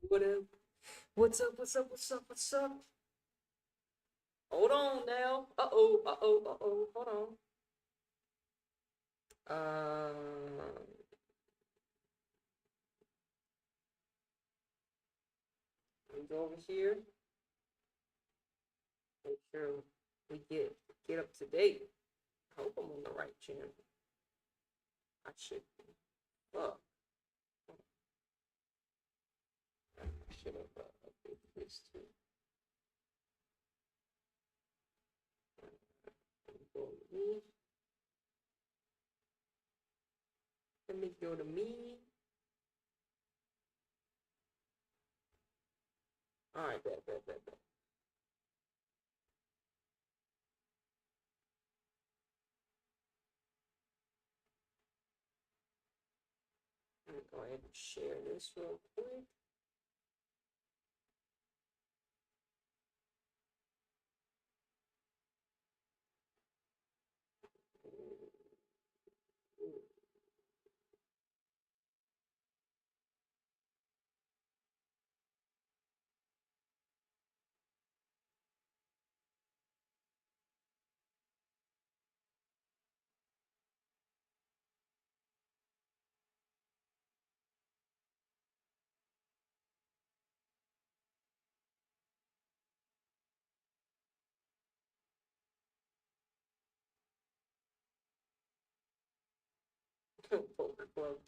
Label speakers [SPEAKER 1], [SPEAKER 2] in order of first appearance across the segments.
[SPEAKER 1] What up? What's up? What's up? What's up? What's up? Hold on now. Uh-oh. Uh-oh. Uh-oh. Hold on. Let me go over here. Make sure we get up to date. I hope I'm on the right channel. I should be. Fuck. I should have updated this too. Let me go to me. Let me go to me. All right, bet. I'm gonna go ahead and share this real quick. Poker Club.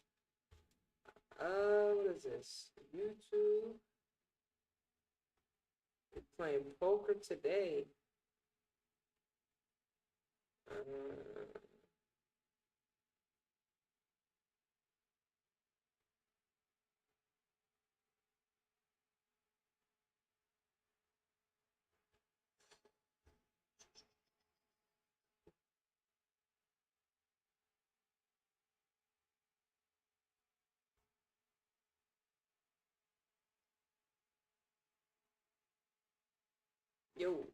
[SPEAKER 1] What is this? YouTube. We're playing poker today. Yo.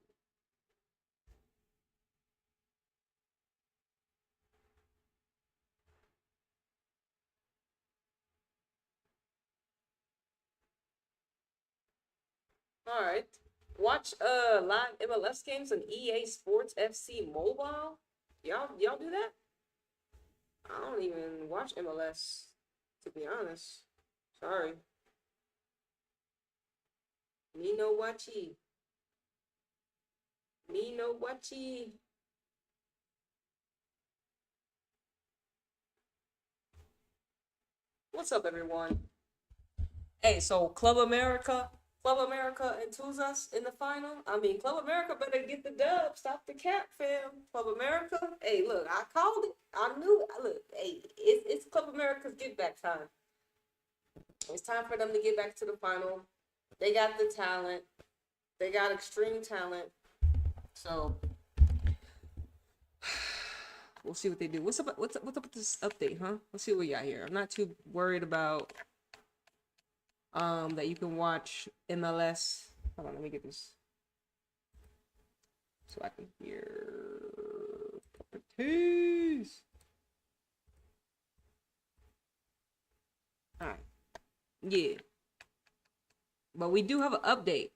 [SPEAKER 1] All right. Watch live MLS games on EA Sports FC Mobile. Y'all do that? I don't even watch MLS, to be honest. Sorry. Me no watchy. Me no watchy. What's up, everyone? Hey, so Club America and Tuzas in the final. I mean, Club America better get the dub. Stop the cap, fam. Club America. Hey, look, I called it. I knew. Look, hey, it's Club America's get back time. It's time for them to get back to the final. They got the talent. They got extreme talent. So we'll see what they do. What's up with this update, huh? Let's see what we got here. I'm not too worried about that you can watch MLS. Hold on, let me get this so I can hear properties. All right, yeah, but we do have an update.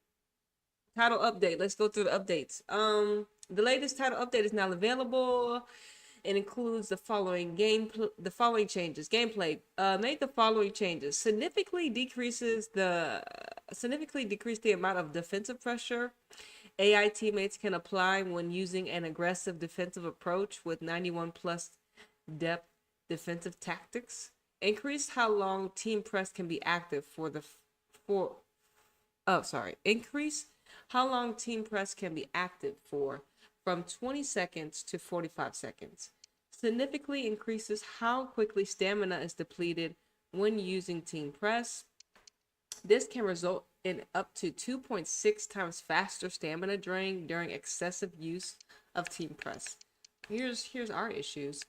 [SPEAKER 1] Title update. Let's go through the updates. The latest title update is now available. It includes the following changes. Gameplay. Made the following changes. Significantly decrease the amount of defensive pressure AI teammates can apply when using an aggressive defensive approach with 91 plus depth defensive tactics. Increase how long team press can be active Increase how long team press can be active for from 20 seconds to 45 seconds. Significantly increases how quickly stamina is depleted when using team press. This can result in up to 2.6 times faster stamina drain during excessive use of team press. Here's our issues.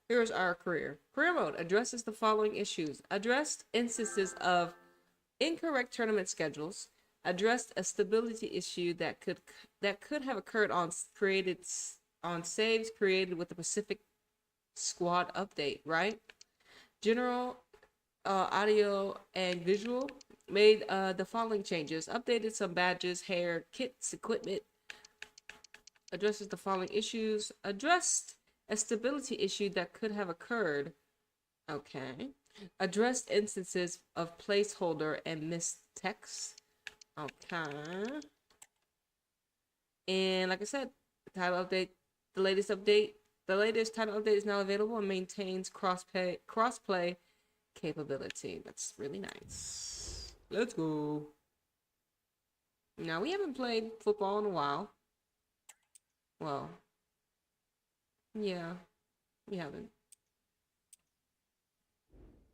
[SPEAKER 1] Here's our career. Career mode addresses the following issues. Addressed instances of incorrect tournament schedules. Addressed a stability issue that could have occurred on saves created with the Pacific Squad update, right? General audio and visual, made the following changes: updated some badges, hair, kits, equipment, addresses the following issues, addressed a stability issue that could have occurred. Okay. Addressed instances of placeholder and missed text. Okay. And like I said, title update, the latest title update is now available and maintains crossplay capability. That's really nice. Let's go. Now, we haven't played football in a while. Well, yeah, we haven't.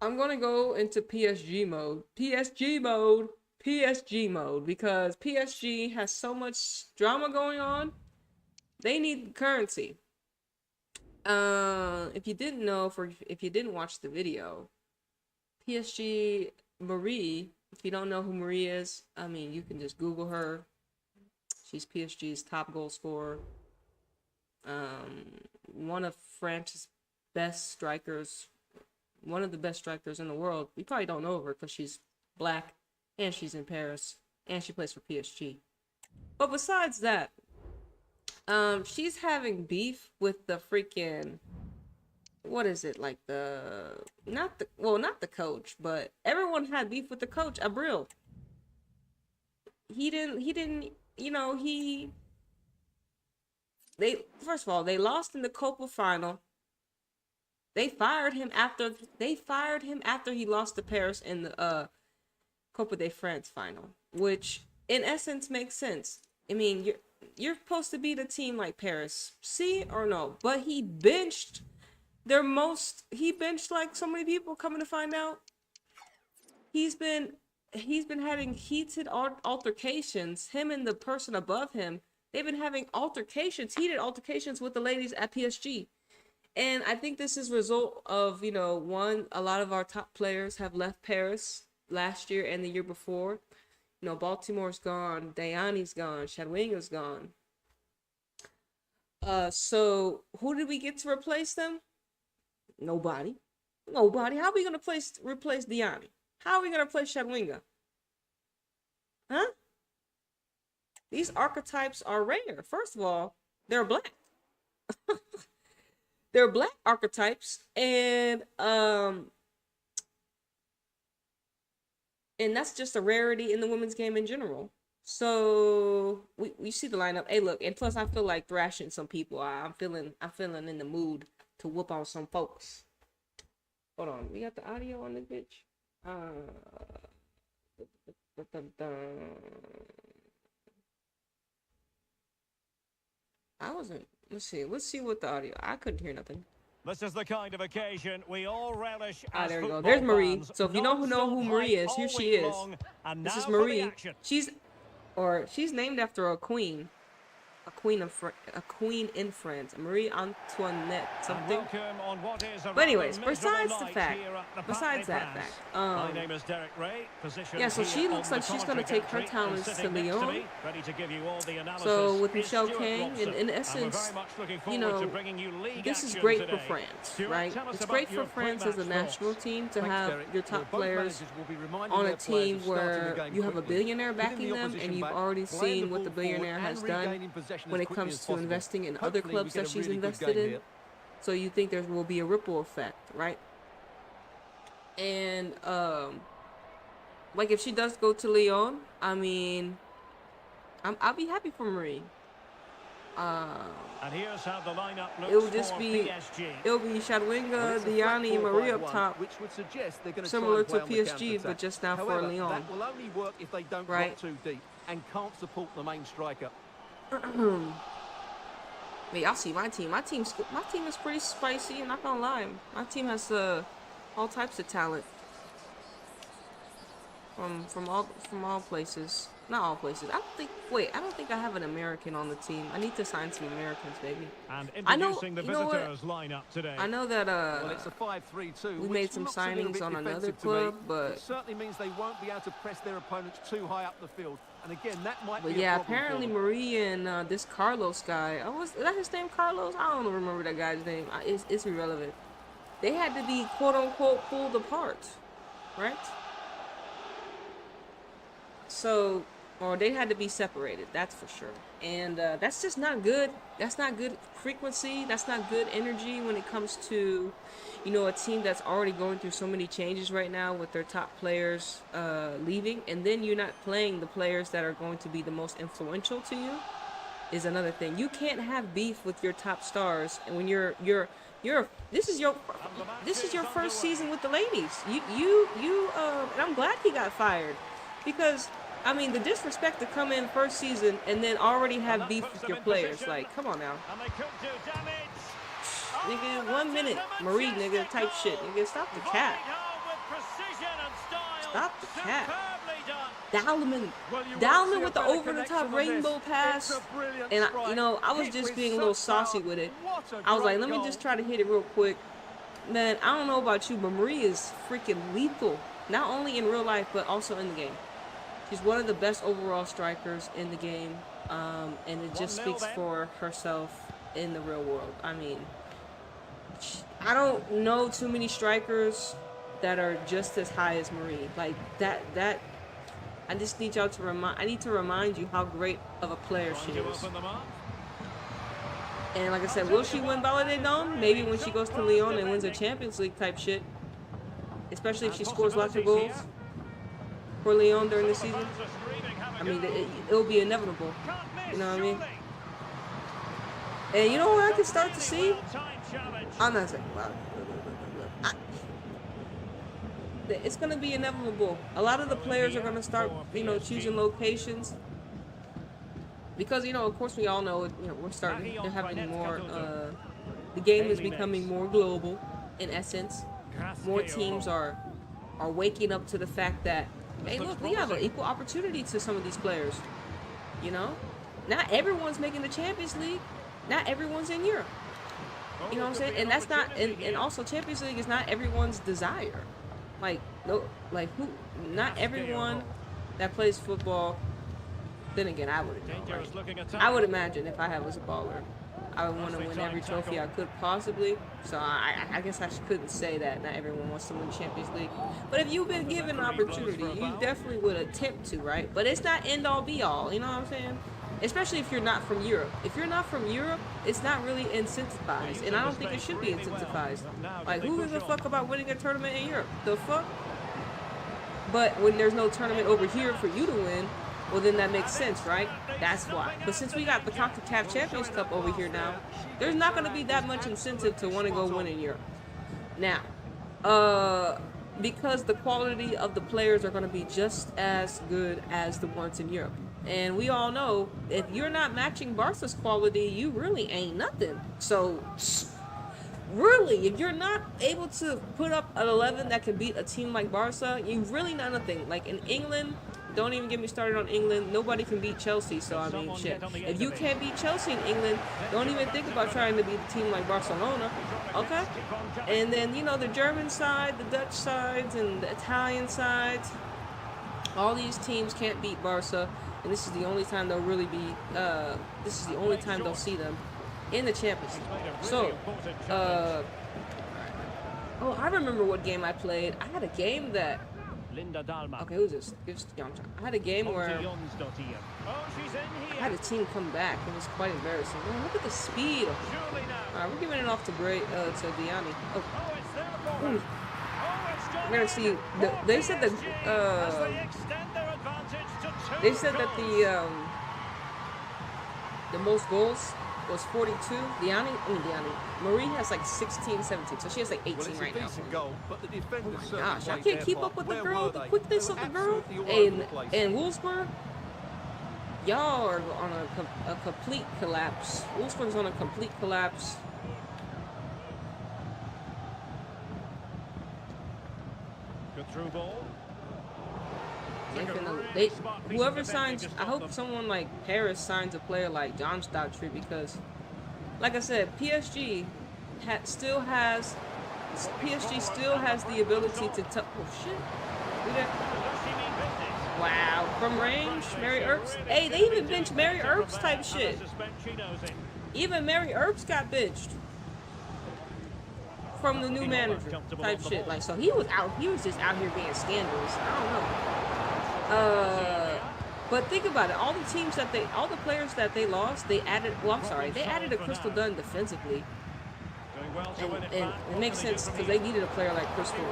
[SPEAKER 1] I'm gonna go into PSG mode. PSG mode. PSG mode. Because PSG has so much drama going on. They need currency. If you didn't know, if you didn't watch the video, PSG Marie, if you don't know who Marie is, I mean, you can just Google her. She's PSG's top goal scorer. One of France's best strikers. One of the best strikers in the world. We probably don't know her because she's black and she's in Paris and she plays for PSG. But besides that, she's having beef with the freaking, what is it, like not the coach, but everyone had beef with the coach, Abril. He didn't, first of all, they lost in the Copa final. They fired him after he lost to Paris in the Copa de France final, which in essence makes sense. I mean, you're supposed to beat a team like Paris, see or no? But he benched like so many people. Coming to find out, he's been having heated altercations. Him and the person above him, they've been having heated altercations with the ladies at PSG. And I think this is a result of, one, a lot of our top players have left Paris last year and the year before. Baltimore's gone, Diane's gone, Shadwinga's gone. So who did we get to replace them? Nobody. How are we gonna replace Diane? How are we gonna replace Shadwinga? Huh? These archetypes are rare. First of all, they're black. They're black archetypes, and that's just a rarity in the women's game in general. So we see the lineup. Hey, look, and plus I feel like thrashing some people. I'm feeling in the mood to whoop on some folks. Hold on, we got the audio on this bitch. I wasn't. Let's see what the audio. I couldn't hear nothing.
[SPEAKER 2] This is the kind of occasion we all relish.
[SPEAKER 1] There we go. There's Marie. So if you know who Marie is, here she is. This is Marie. She's named after a queen. A queen in France, Marie Antoinette something. But anyways, besides that fact,
[SPEAKER 2] my name is Derek Ray,
[SPEAKER 1] yeah, so she looks like she's gonna take her talents to Lyon. So with Michelle Kang, and in essence, this is great for France, right? It's great for France as a national team to have your top players on a team where you have a billionaire backing them, and you've already seen what the billionaire has done when it comes to investing in other clubs that she's invested in. So you think there will be a ripple effect, right? And like if she does go to Lyon, I mean, I'll be happy for Marie.
[SPEAKER 2] And here's how the lineup looks.
[SPEAKER 1] It'll be Shadwinga, Diane, Marie up top,
[SPEAKER 3] which would suggest they're going to
[SPEAKER 1] similar to PSG, but just now for Lyon.
[SPEAKER 3] That will only work if they don't drop too deep and can't support the main striker.
[SPEAKER 1] But y'all see my team. My team is pretty spicy. I'm not gonna lie. My team has all types of talent from all places. Not all places. I don't think I have an American on the team. I need to sign some Americans, baby.
[SPEAKER 2] And introducing the visitors lineup today.
[SPEAKER 1] I know that
[SPEAKER 3] well, it's a 5-3-2.
[SPEAKER 1] We made some signings on another club, but
[SPEAKER 3] it certainly means they won't be able to press their opponents too high up the field. And again, that might be
[SPEAKER 1] a problem. Apparently Marie and this Carlos guy. Is that his name, Carlos? I don't remember that guy's name. It's irrelevant. They had to be quote unquote pulled apart. right? So, or they had to be separated, that's for sure. And that's just not good. That's not good frequency. That's not good energy when it comes to, you know, a team that's already going through so many changes right now with their top players leaving, and then you're not playing the players that are going to be the most influential to you. Is another thing. You can't have beef with your top stars, and when this is your first season with the ladies. And I'm glad he got fired, because I mean, the disrespect to come in first season and then already have beef with your players. Like, come on now. Nigga, 1 minute, Marie, nigga, type shit. Nigga, stop the cap. Stop the cap. Dowman with the over-the-top rainbow pass. And, I was just being a little saucy with it. I was like, let me just try to hit it real quick. Man, I don't know about you, but Marie is freaking lethal. Not only in real life, but also in the game. She's one of the best overall strikers in the game, and it just speaks for herself in the real world. I mean, I don't know too many strikers that are just as high as Marie. Like, that I just need y'all to I need to remind you how great of a player she is. And like I said, will she win Paydae Dome? Maybe when she goes to Lyon and wins a Champions League type shit. Especially if she scores lots of goals for Lyon during the season. I mean, it'll be inevitable. You know what I mean? And you know what I can start to see? I'm not saying, well, it's going to be inevitable. A lot of the players are going to start, choosing locations. Because, of course we all know, they're having more, the game is becoming more global, in essence. More teams are waking up to the fact that, hey, look, we have an equal opportunity to some of these players. Not everyone's making the Champions League. Not everyone's in Europe. You know what I'm saying? And that's not, and also Champions League is not everyone's desire. Not everyone that plays football. Then again, I wouldn't know, right? I would imagine if I was a baller, I would want to win every trophy I could possibly. So I guess I couldn't say that not everyone wants to win the Champions League. But if you've been given an opportunity, you definitely would attempt to, right? But it's not end all be all, you know what I'm saying? Especially if you're not from Europe. If you're not from Europe, it's not really incentivized. And I don't think it should be incentivized. Like, who gives a fuck about winning a tournament in Europe? The fuck? But when there's no tournament over here for you to win, well, then that makes sense, right? That's why. But since we got the CONCACAF Champions Cup over here now, there's not going to be that much incentive to want to go win in Europe. Now, because the quality of the players are going to be just as good as the ones in Europe. And we all know, if you're not matching Barca's quality, you really ain't nothing. So, really, if you're not able to put up an 11 that can beat a team like Barca, you really not nothing. Like in England, don't even get me started on England. Nobody can beat Chelsea, so I mean, shit. If you can't beat Chelsea in England, don't even think about trying to beat a team like Barcelona, okay? And then, the German side, the Dutch sides, and the Italian sides, all these teams can't beat Barca, and this is the only time they'll really be, this is the only time they'll see them in the Champions League. So, I remember what game I played. I had a game that, okay, who's this? I had a game where I had a team come back. It was quite embarrassing. Man, look at the speed. Alright, we're giving it off to Diani. Oh. We're gonna see. They said that the most goals was 42. Marie has like 16, 17. So she has like 18 right now. Oh my gosh, I can't keep up with the girl, the quickness of the girl. And Wolfsburg, y'all are on a complete collapse. Wolfsburg's on a complete collapse.
[SPEAKER 2] Good through ball.
[SPEAKER 1] Whoever signs, I hope someone like Paris signs a player like John Stoutry, because, like I said, PSG still has the ability to oh shit. Wow, from range, Mary Earps. Hey, they even benched Mary Earps type shit. Even Mary Earps got benched. from the new manager type shit. Like, so he was just out here being scandalous. I don't know. But think about it. All the players that they lost, they added. Well, I'm sorry, they added a Crystal Dunn defensively. And it makes sense because they needed a player like Crystal,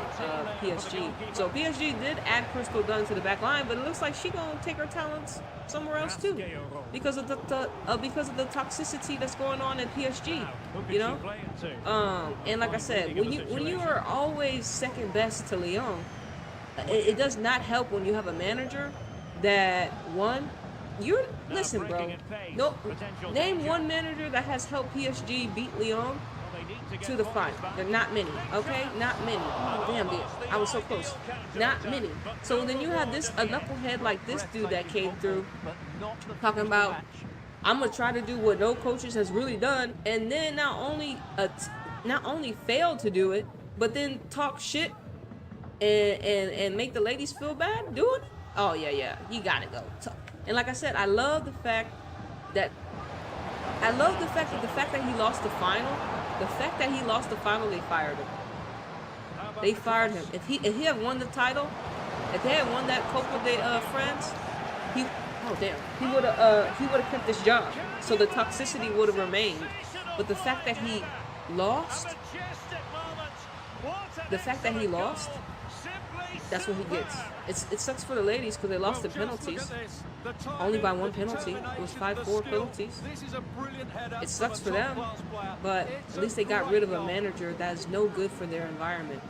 [SPEAKER 1] PSG. So PSG did add Crystal Dunn to the back line, but it looks like she gonna take her talents somewhere else too, because of the toxicity that's going on in PSG. You know, and like I said, when you are always second best to Lyon, it does not help when you have a manager that listen, bro. No, name one manager that has helped PSG beat Lyon to the final. There are not many, okay? Not many. Oh, damn, dude. I was so close. Not many. So then you have a knucklehead like this dude that came through talking about, I'm going to try to do what no coaches has really done, and then not only failed to do it, but then talk shit and make the ladies feel bad doing it. Oh, yeah. You got to go. And like I said, I love the fact that he lost the final. The fact that he lost the final, they fired him. They fired him. If he had won the title, if they had won that Copa de France, he would have kept his job. So the toxicity would have remained. But the fact that he lost, that's what he gets. It sucks for the ladies because they lost the penalties. Only by one penalty. It was 5-4 penalties. It sucks for them, but at least they got rid of a manager that is no good for their environment.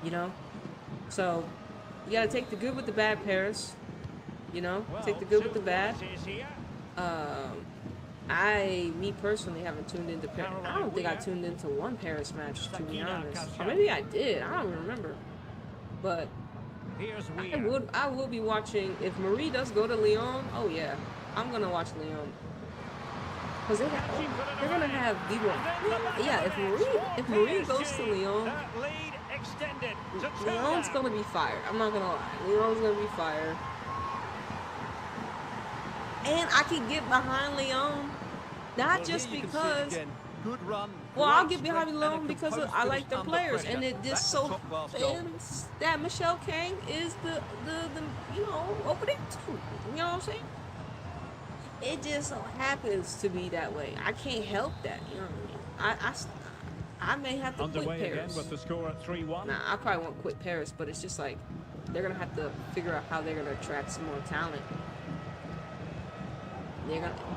[SPEAKER 1] You know? So, you gotta take the good with the bad, Paris. You know? Take the good with the bad. Me personally haven't tuned into Paris. I don't think I tuned into one Paris match, to be honest. Or maybe I did. I don't even remember. But I will be watching. If Marie does go to Lyon, oh yeah, I'm gonna watch Lyon. Because they're gonna have yeah, if Marie goes to Lyon, Lyon's gonna be fired. I'm not gonna lie. Lyon's gonna be fired. And I can get behind Lyon, not just because. Well, I'll get behind Lyon because I like their players, and it just so happens that Michelle Kang is the over there too. You know what I'm saying? It just so happens to be that way. I can't help that. You know what I mean? I may have to quit Paris.
[SPEAKER 2] With the score at 3-1.
[SPEAKER 1] Nah, I probably won't quit Paris, but it's just like they're gonna have to figure out how they're gonna attract some more talent.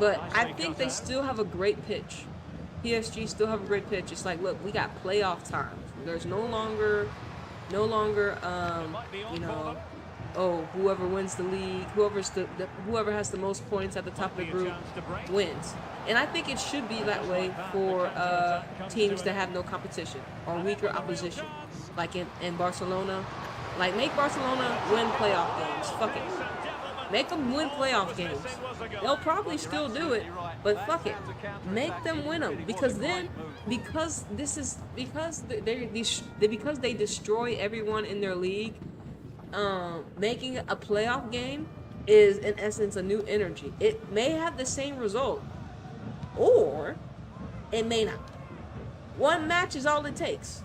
[SPEAKER 1] But I think they still have a great pitch. PSG still have a great pitch. It's like, look, we got playoff times. There's no longer, whoever wins the league, whoever has the most points at the top of the group wins. And I think it should be that way for teams that have no competition or weaker opposition, like in Barcelona. Like, make Barcelona win playoff games. They Fuck it. Make them win playoff games. They'll probably still do it, but fuck it. Make them win them, because they destroy everyone in their league. Making a playoff game is in essence a new energy. It may have the same result, or it may not. One match is all it takes.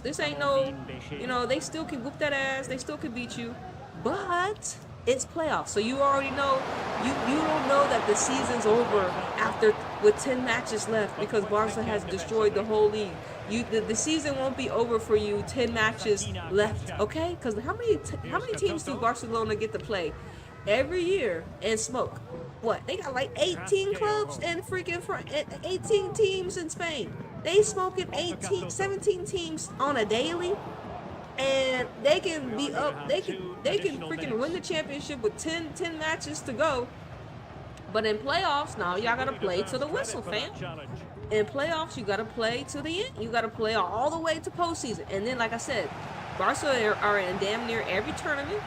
[SPEAKER 1] This ain't no, they still can whoop that ass. They still can beat you, but it's playoffs, so you already know. You don't know that the season's over with 10 matches left because Barca has destroyed the whole league. The season won't be over for you 10 matches left, okay? Because how many teams do Barcelona get to play every year and smoke? What, they got like 18 clubs and freaking 18 teams in Spain. They smoking 17 teams on a daily. And they can be up. They can freaking win the championship with 10 matches to go. But in playoffs, now y'all gotta play to the whistle, fam. In playoffs, you gotta play to the end. You gotta play all the way to postseason. And then, like I said, Barca are in damn near every tournament.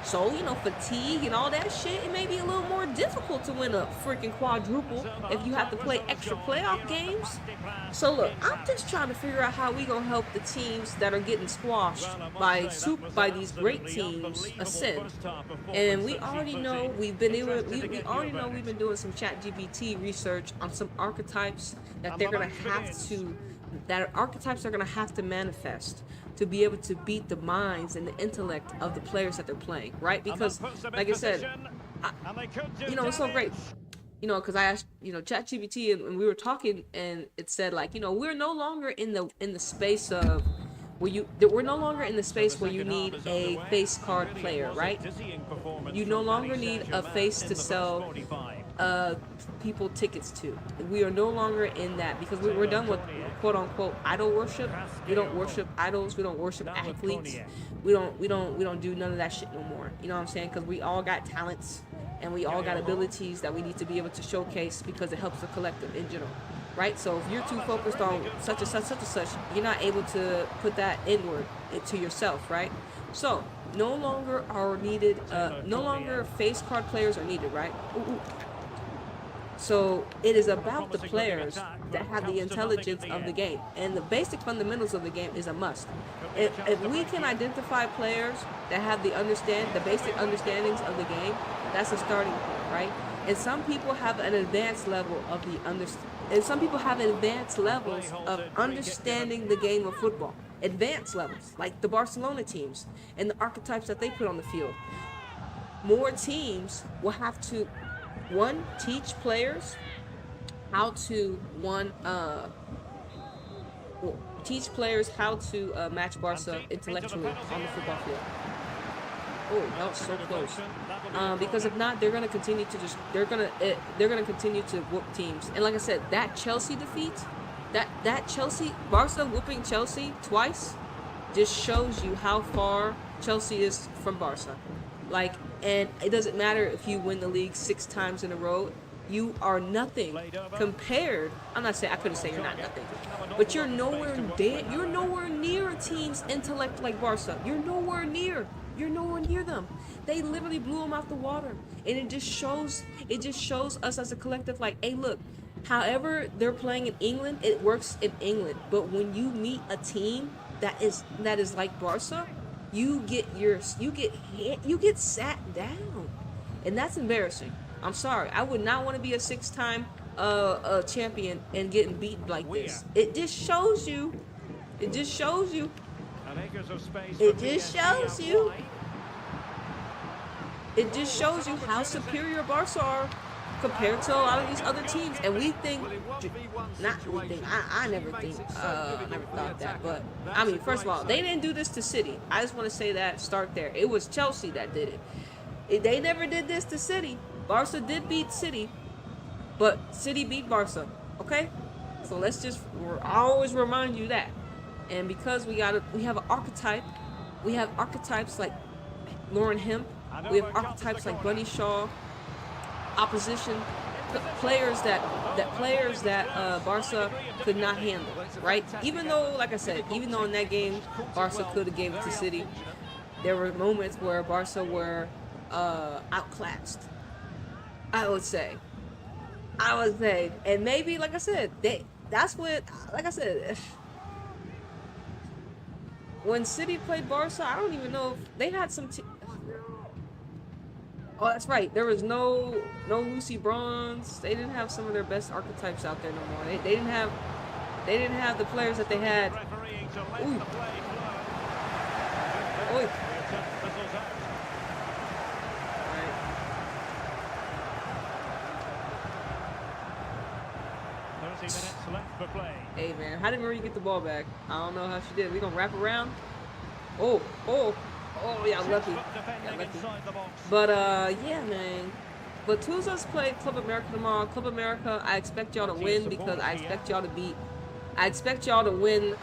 [SPEAKER 1] So, fatigue and all that shit, it may be a little more difficult to win a freaking quadruple if you have to play extra playoff games. So look, I'm just trying to figure out how we gonna help the teams that are getting squashed by these great teams ascend. And we already know we've been doing some ChatGPT research on some archetypes that they're gonna have to archetypes are going to have to manifest to be able to beat the minds and the intellect of the players that they're playing, right? Because, like I said, it's so great. Because I asked, ChatGPT, and we were talking, and it said, like, we're no longer in the space of we're no longer in the space where you need a face card player, right? You no longer need a face to sell people tickets to. We are no longer in that, because we're done with quote unquote idol worship. We don't worship idols. We don't worship athletes. We don't do none of that shit no more. You know what I'm saying? Because we all got talents and we all got abilities that we need to be able to showcase, because it helps the collective in general, right? So if you're too focused on such and such, you're not able to put that inward into yourself, right? So no longer are needed, no longer face card players are needed, right? Ooh. So it is about the players that have the intelligence of the game, and the basic fundamentals of the game is a must. If we can identify players that have the basic understandings of the game, that's a starting point, right? And some people have an advanced level of some people have advanced levels of understanding the game of football. Advanced levels, like the Barcelona teams and the archetypes that they put on the field. More teams will have to, one, teach players how to match Barca intellectually on the football field. Oh, that was so close. Because if not, they're gonna continue to whoop teams. And like I said, that Chelsea defeat, that Chelsea, Barca whooping Chelsea twice, just shows you how far Chelsea is from Barca. Like, and it doesn't matter if you win the league 6 times in a row. You are nothing compared. I couldn't say you're not nothing, but you're nowhere near a team's intellect like Barca. You're nowhere near them. They literally blew them out the water, and it just shows us as a collective, like, hey, look, however they're playing in England, it works in England. But when you meet a team that is like Barca, you get sat down, and that's embarrassing. I'm sorry. I would not want to be a 6-time champion and getting beaten like this. It just shows you. It just shows you how superior Barca are compared to a lot of these other teams. And I never thought that. But I mean, first of all, they didn't do this to City. I just want to say that, start there. It was Chelsea that did it. They never did this to City. Barca did beat City, but City beat Barca. Okay, so I always remind you that. And because we have an archetype, we have archetypes like Lauren Hemp, we have archetypes like Bunny Shaw, opposition players that Barca could not handle, right? Even though, like I said, in that game Barca could have gave it to City, there were moments where Barca were outclassed. I would say, and maybe, like I said, when City played Barca, I don't even know if they had some. Oh, that's right. There was no Lucy Bronze. They didn't have some of their best archetypes out there no more. They didn't have the players that they had. Ooh. Oy.
[SPEAKER 2] 30 minutes left for play.
[SPEAKER 1] Hey man, how did Marie get the ball back? I don't know how she did. We gonna wrap around? Oh, yeah, lucky. But yeah, man. But Tuesdays play Club America tomorrow. Club America, I expect y'all to win, because I expect y'all to win.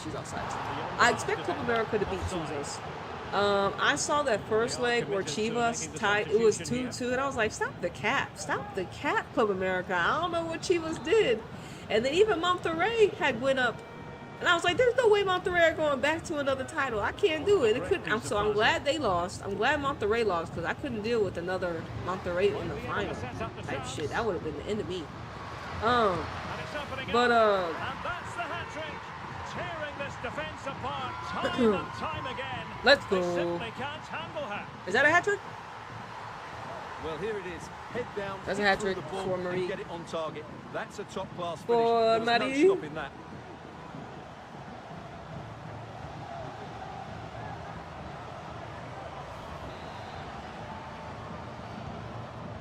[SPEAKER 1] She's outside. I expect Club America to beat Tuesdays. I saw that first leg where Chivas tied. It was 2-2, and I was like, stop the cap, Club America. I don't know what Chivas did. And then even Monterrey had went up, and I was like, there's no way Monterrey are going back to another title. I can't do it. So I'm glad they lost. I'm glad Monterrey lost, because I couldn't deal with another Monterrey in the final type shit. That would have been the end of me. But
[SPEAKER 2] tearing this defense apart time and time again.
[SPEAKER 1] Let's go.
[SPEAKER 2] They simply can't handle her.
[SPEAKER 1] Is that a hat trick?
[SPEAKER 3] Well, here it is. Head down,
[SPEAKER 1] That's a
[SPEAKER 3] hit
[SPEAKER 1] hat
[SPEAKER 3] through
[SPEAKER 1] trick
[SPEAKER 3] the ball
[SPEAKER 1] for
[SPEAKER 3] and
[SPEAKER 1] Marie.
[SPEAKER 3] get it on target. That's a top-class finish.
[SPEAKER 1] For
[SPEAKER 3] There was no
[SPEAKER 1] Marie.
[SPEAKER 3] stopping that.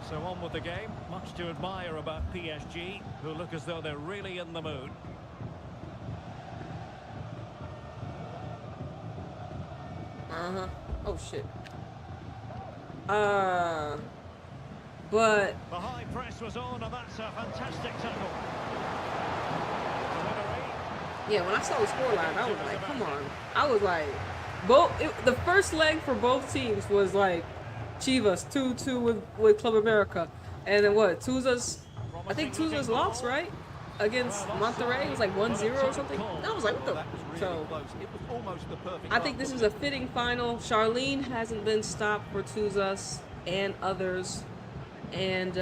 [SPEAKER 2] So on with the game. Much to admire about PSG, who look as though they're really in the mood.
[SPEAKER 1] Oh shit. But
[SPEAKER 2] The high press was on, and that's a fantastic tackle. Delivery.
[SPEAKER 1] yeah, when I saw the scoreline, I was like, come on. I was like, the first leg for both teams was like Chivas 2-2 with Club America, and then what? I think Tuza's lost, right? Against Monterrey, it was like 1-0 or something. And I was like, what the?
[SPEAKER 3] That was really
[SPEAKER 1] So
[SPEAKER 3] close. It was almost the perfect
[SPEAKER 1] I think this is a fitting final. Charlene hasn't been stopped for Tuzas and others, and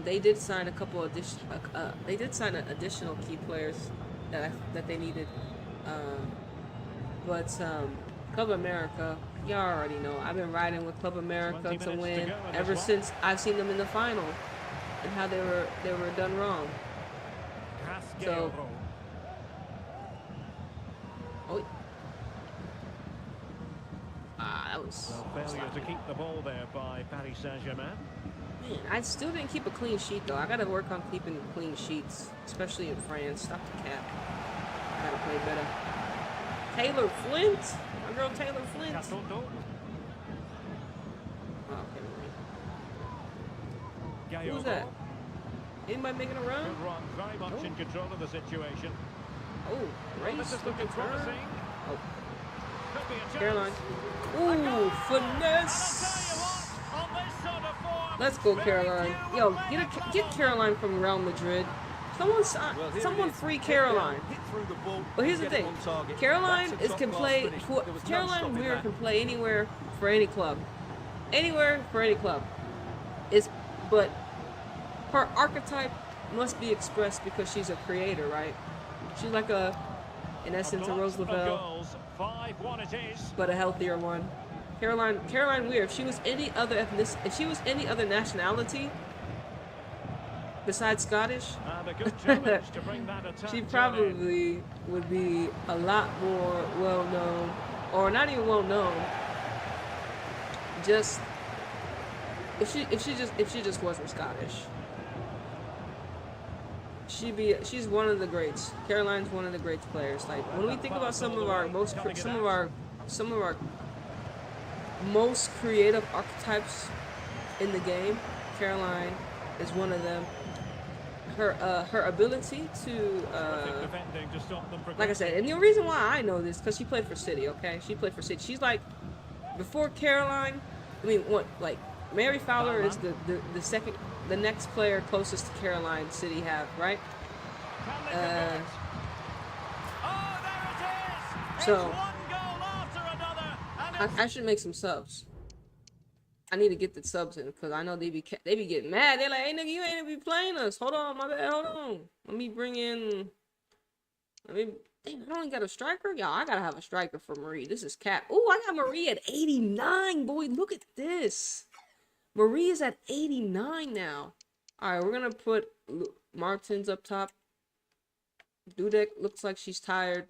[SPEAKER 1] they did sign a couple additional key players that they needed. But Club America, y'all already know. I've been riding with Club America to win ever since I've seen them in the final and how they were done wrong. So, oh, that was
[SPEAKER 2] Failure to keep the ball there by Paris Saint-Germain.
[SPEAKER 1] Man, I still didn't keep a clean sheet though. I gotta work on keeping clean sheets, especially in France. Stop the cap. I gotta play better. Taylor Flint, my girl Taylor Flint.
[SPEAKER 2] Catoto.
[SPEAKER 1] Oh, okay,
[SPEAKER 2] Gaio.
[SPEAKER 1] who's that? Anybody making a run?
[SPEAKER 2] Good run, very much in control of the situation.
[SPEAKER 1] Oh,
[SPEAKER 2] Well, this
[SPEAKER 1] race
[SPEAKER 2] is looking
[SPEAKER 1] looking turn.
[SPEAKER 2] promising.
[SPEAKER 1] Oh,
[SPEAKER 2] Could be a chance.
[SPEAKER 1] Caroline.
[SPEAKER 2] A
[SPEAKER 1] Ooh,
[SPEAKER 2] goal!
[SPEAKER 1] finesse.
[SPEAKER 2] And I'll tell you what, on this sort of form,
[SPEAKER 1] Let's go,
[SPEAKER 2] very
[SPEAKER 1] Caroline.
[SPEAKER 2] few
[SPEAKER 1] Yo,
[SPEAKER 2] will play the
[SPEAKER 1] get
[SPEAKER 2] club.
[SPEAKER 1] Caroline from Real Madrid. Someone free Caroline. But here's the thing, Caroline can play. Caroline Weir can play anywhere for any club, anywhere for any club. But her archetype must be expressed because she's a creator, right? She's like in essence, a Rose Lavelle,
[SPEAKER 2] 5-1 it is.
[SPEAKER 1] but a healthier one. Caroline Weir. If she was any other nationality besides Scottish,
[SPEAKER 2] And a good challenge to bring that attack
[SPEAKER 1] she
[SPEAKER 2] to an end.
[SPEAKER 1] probably would be a lot more well known, or not even well known. Just if she just wasn't Scottish, she's one of the greats. Caroline's one of the great players. Like when we think about some of our most creative archetypes in the game, Caroline is one of them. Her ability to
[SPEAKER 2] Defending to stop them
[SPEAKER 1] like I said, and the reason why I know this because she played for City. Okay, she played for City. She's like before Caroline. I mean, what like Mary Fowler is the next player closest to Caroline City have, right?
[SPEAKER 2] Can they convert? Oh, there it is!
[SPEAKER 1] So,
[SPEAKER 2] It's one goal after another, and it's
[SPEAKER 1] I should make some subs. I need to get the subs in because I know they be getting mad. They're like, "Hey nigga, you ain't be playing us. Hold on, my bad. Hold on. Let me bring in. Damn, I only got a striker. Y'all, I gotta have a striker for Marie. This is cap. Oh, I got Marie at 89. Boy, look at this. Marie is at 89 now. All right, we're gonna put Martins up top. Dudek looks like she's tired.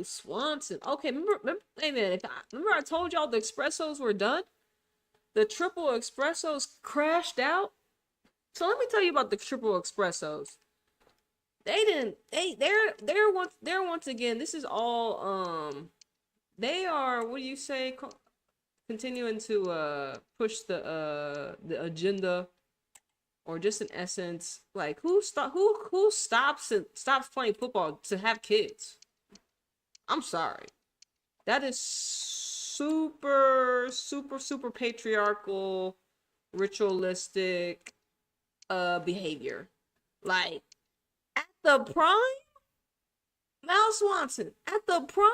[SPEAKER 1] Swanson. Okay, remember hey man, remember I told y'all the espressos were done? The triple espressos crashed out. So let me tell you about the triple espressos. They're once again, this is all they are, what do you say, continuing to push the agenda, or just in essence, like who stops playing football to have kids? I'm sorry. That is super patriarchal, ritualistic behavior. Like at the prime, Mal Swanson, at the prime,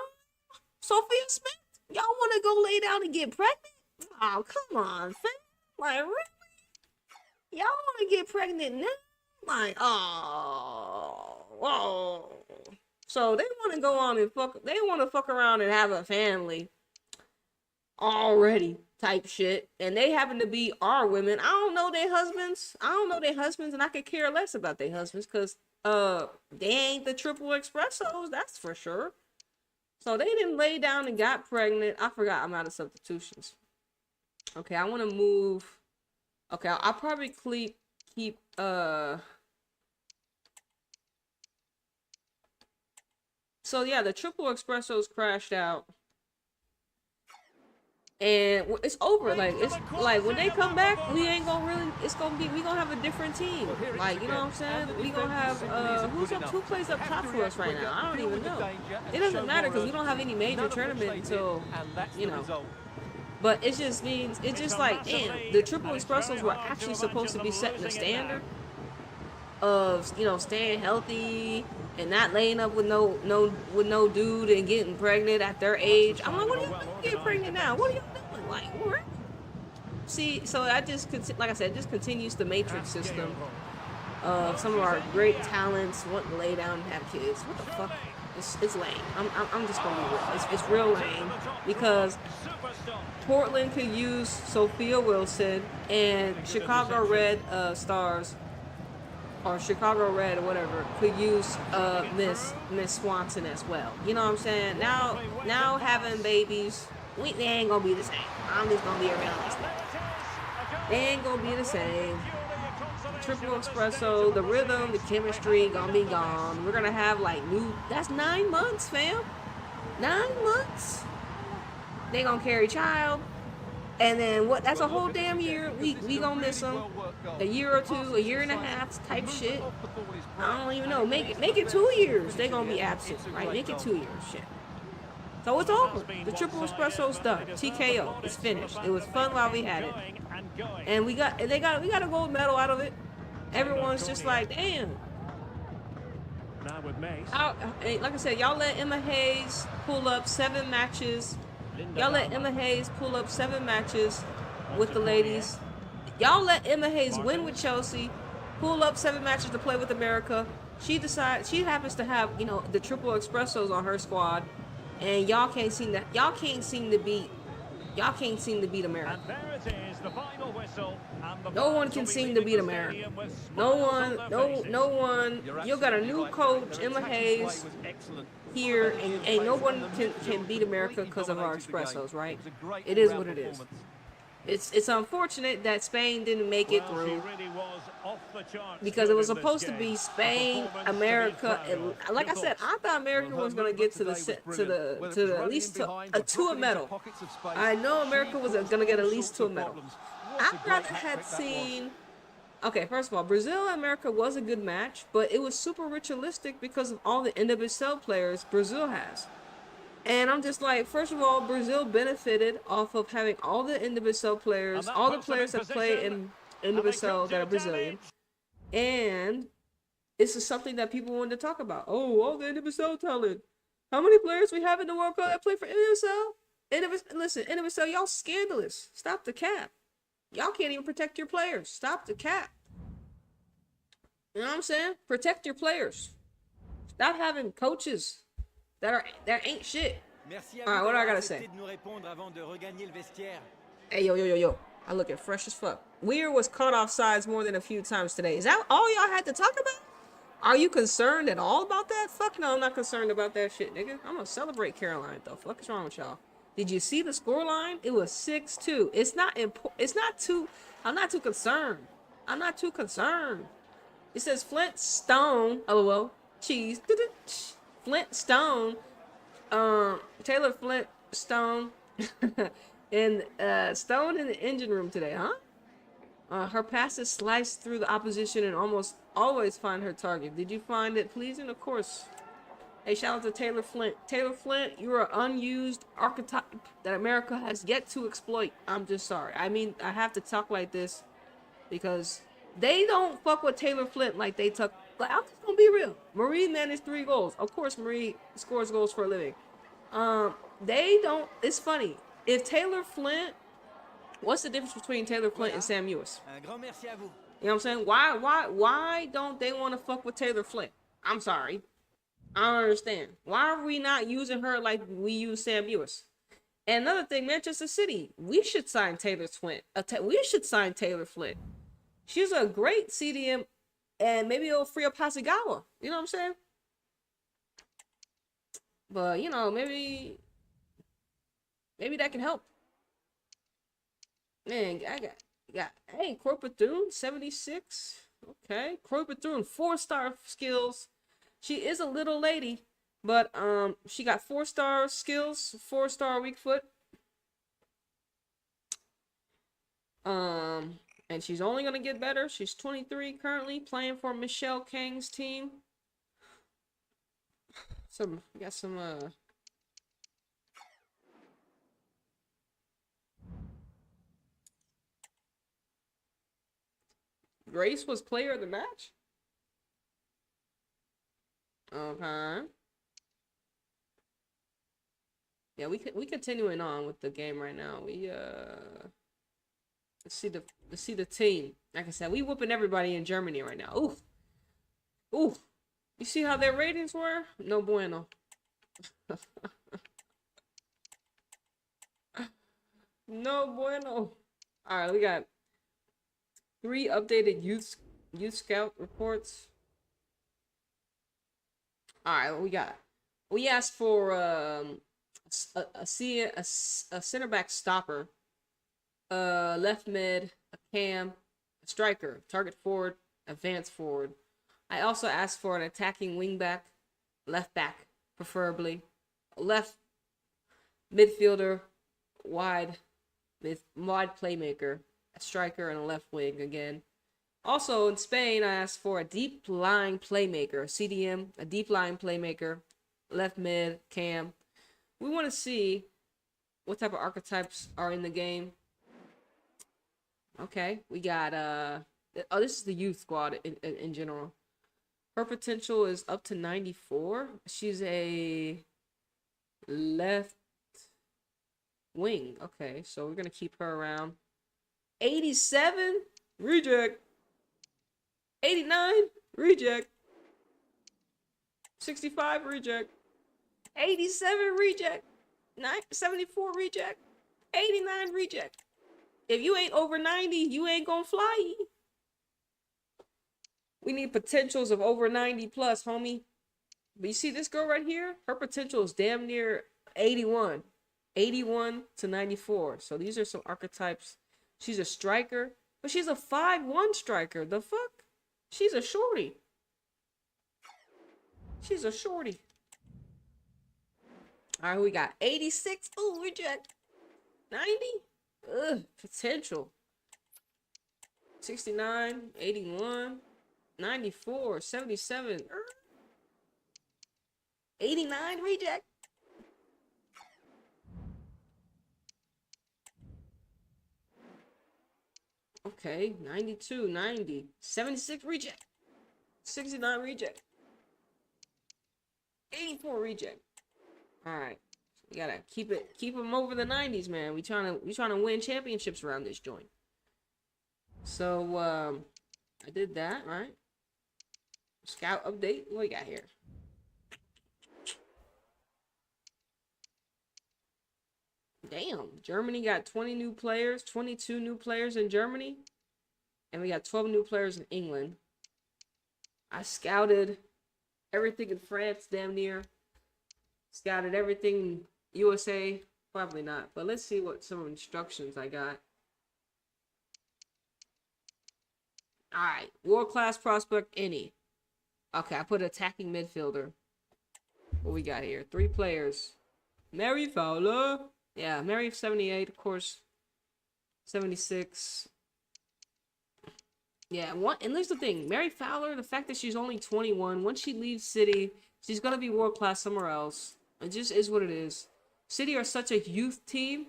[SPEAKER 1] Sophia Smith, y'all want to go lay down and get pregnant? Oh, come on, fam. Like, really? Y'all want to get pregnant now? Like, oh, whoa. So they want to go on and fuck. They want to fuck around and have a family already. type shit, and they happen to be our women. I don't know their husbands. And I could care less about their husbands because they ain't the triple espressos, that's for sure. So they didn't lay down and got pregnant. I forgot I'm out of substitutions. Okay, I want to move. Okay, I'll probably keep So yeah, the triple espressos crashed out. And it's over. Like, it's like when they come back, we ain't gonna really, we gonna have a different team. Like, you know what I'm saying? We gonna have, who plays up top for us right now? I don't even know. It doesn't matter because we don't have any major tournament until, you know. But it just means, it's just like, damn, the triple espressos were actually supposed to be setting the standard of, you know, staying healthy and not laying up with no dude and getting pregnant at their age. I'm like, what are you getting pregnant now? What are you doing? Like, what? See, so I just, like I said, it just continues the matrix system of some of our great talents wanting to lay down and have kids. What the fuck? It's lame. I'm just gonna be real. It's real lame because Portland could use Sophia Wilson and Chicago Red Stars, or Chicago Red or whatever, could use Miss Swanson as well. You know what I'm saying? Now having babies, they ain't gonna be the same. I'm just gonna be realistic. They ain't gonna be the same. Triple espresso, the rhythm, the chemistry gonna be gone. We're gonna have like that's 9 months, fam. 9 months. They gonna carry child. And then what? That's a whole damn year. We gonna miss them. A year or two, a year and a half type shit. I don't even know. Make it 2 years. They gonna be absent, right? Make it 2 years, shit. So it's over. The triple espresso's done. TKO. It's finished. It was fun while we had it, and we got a gold medal out of it. Everyone's just like, damn. Like I said, y'all let Emma Hayes pull up 7 matches. Y'all let Emma Hayes pull up 7 matches with the ladies. Y'all let Emma Hayes win with Chelsea, pull up 7 matches to play with America. She happens to have, you know, the triple espressos on her squad, and y'all can't seem to beat America. No one can seem to beat America. No one. You got a new coach, Emma Hayes, here, and no one can beat America because of our espressos, right? It is what it is. It's unfortunate that Spain didn't make it through because it was supposed to be Spain, America, and like I said, I thought America was gonna get to at least a medal. I know America was gonna get at least to a medal. I'd rather had seen. Okay, first of all, Brazil and America was a good match, but it was super ritualistic because of all the NWSL players Brazil has. And I'm just like, first of all, Brazil benefited off of having all the NWSL players, all the players that play in NWSL that are Brazilian. And this is something that people wanted to talk about. Oh, all the NWSL talent. How many players we have in the World Cup that play for NWSL? Listen, NWSL, y'all scandalous. Stop the cap. Y'all can't even protect your players. Stop the cap. You know what I'm saying? Protect your players. Stop having coaches that ain't shit. All right, what do I gotta say? Hey, yo. I looking fresh as fuck. Weir was caught off sides more than a few times today. Is that all y'all had to talk about? Are you concerned at all about that? Fuck no, I'm not concerned about that shit, nigga. I'm gonna celebrate Caroline, though. Fuck is wrong with y'all? Did you see the scoreline? It was 6-2. It's not too. I'm not too concerned. It says Flint Stone. LOL. Cheese. Flint Stone. Taylor Flint Stone. and Stone in the engine room today, huh? Her passes sliced through the opposition and almost always find her target. Did you find it pleasing? Of course. Hey, shout out to Taylor Flint. Taylor Flint, you're an unused archetype that America has yet to exploit. I'm just sorry. I mean, I have to talk like this because they don't fuck with Taylor Flint like they took. Like, I'm just gonna be real. Marie managed 3 goals. Of course, Marie scores goals for a living. They don't. It's funny. If Taylor Flint, what's the difference between Taylor Flint and Sam Ewis? You know what I'm saying? Why don't they want to fuck with Taylor Flint? I'm sorry. I don't understand. Why are we not using her like we use Sam Ewis? And another thing, Manchester City, we should sign Taylor Flint. We should sign Taylor Flint. She's a great CDM, and maybe it'll free up Hasegawa. You know what I'm saying? But you know, maybe that can help. Man, I got hey, Corey Bethune, 76. Okay, Corey Bethune, 4-star skills. She is a little lady, but she got 4-star skills, 4-star weak foot. And she's only gonna get better. She's 23 currently, playing for Michelle Kang's team. Got some Grace was player of the match. Okay. Yeah, we continuing on with the game right now. We let's see the team. Like I said, we whooping everybody in Germany right now. Oof. Oof. You see how their ratings were? No bueno. No bueno. All right, we got 3 updated youth scout reports. All right, we asked for a center back stopper, left mid, a cam, a striker, target forward, advanced forward. I also asked for an attacking wing back, left back preferably, a left midfielder, wide playmaker, a striker, and a left wing again. Also in Spain, I asked for a deep line playmaker, a CDM, a deep line playmaker, left mid, cam. We want to see what type of archetypes are in the game. Okay, we got this is the youth squad in general. Her potential is up to 94. She's a left wing. Okay, so we're gonna keep her around. 87 reject. 89 reject. 65 reject. 87 reject. 74 reject. 89 reject. If you ain't over 90, you ain't gonna fly. We need potentials of over 90 plus, homie. But you see this girl right here? Her potential is damn near 81. 81 to 94. So these are some archetypes. She's a striker, but she's a 5'1" striker. The fuck? She's a shorty. She's a shorty. All right, we got 86. Ooh, reject. 90. Ugh, potential. 69, 81, 94, 77. 89, reject. Okay, 92, 90, 76 reject. 69 reject. 84 reject. All right. We gotta keep them over the 90s, man. We trying to win championships around this joint. So I did that, right? Scout update. What we got here? Damn, Germany got 20 new players, 22 new players in Germany, and we got 12 new players in England. I scouted everything in France, damn near. Scouted everything USA, probably not. But let's see what some instructions I got. All right, world-class prospect, any. Okay, I put attacking midfielder. What we got here? 3 players. Mary Fowler. Yeah, Mary 78, of course. 76. Yeah, and here's the thing. Mary Fowler, the fact that she's only 21, once she leaves City, she's going to be world-class somewhere else. It just is what it is. City are such a youth team.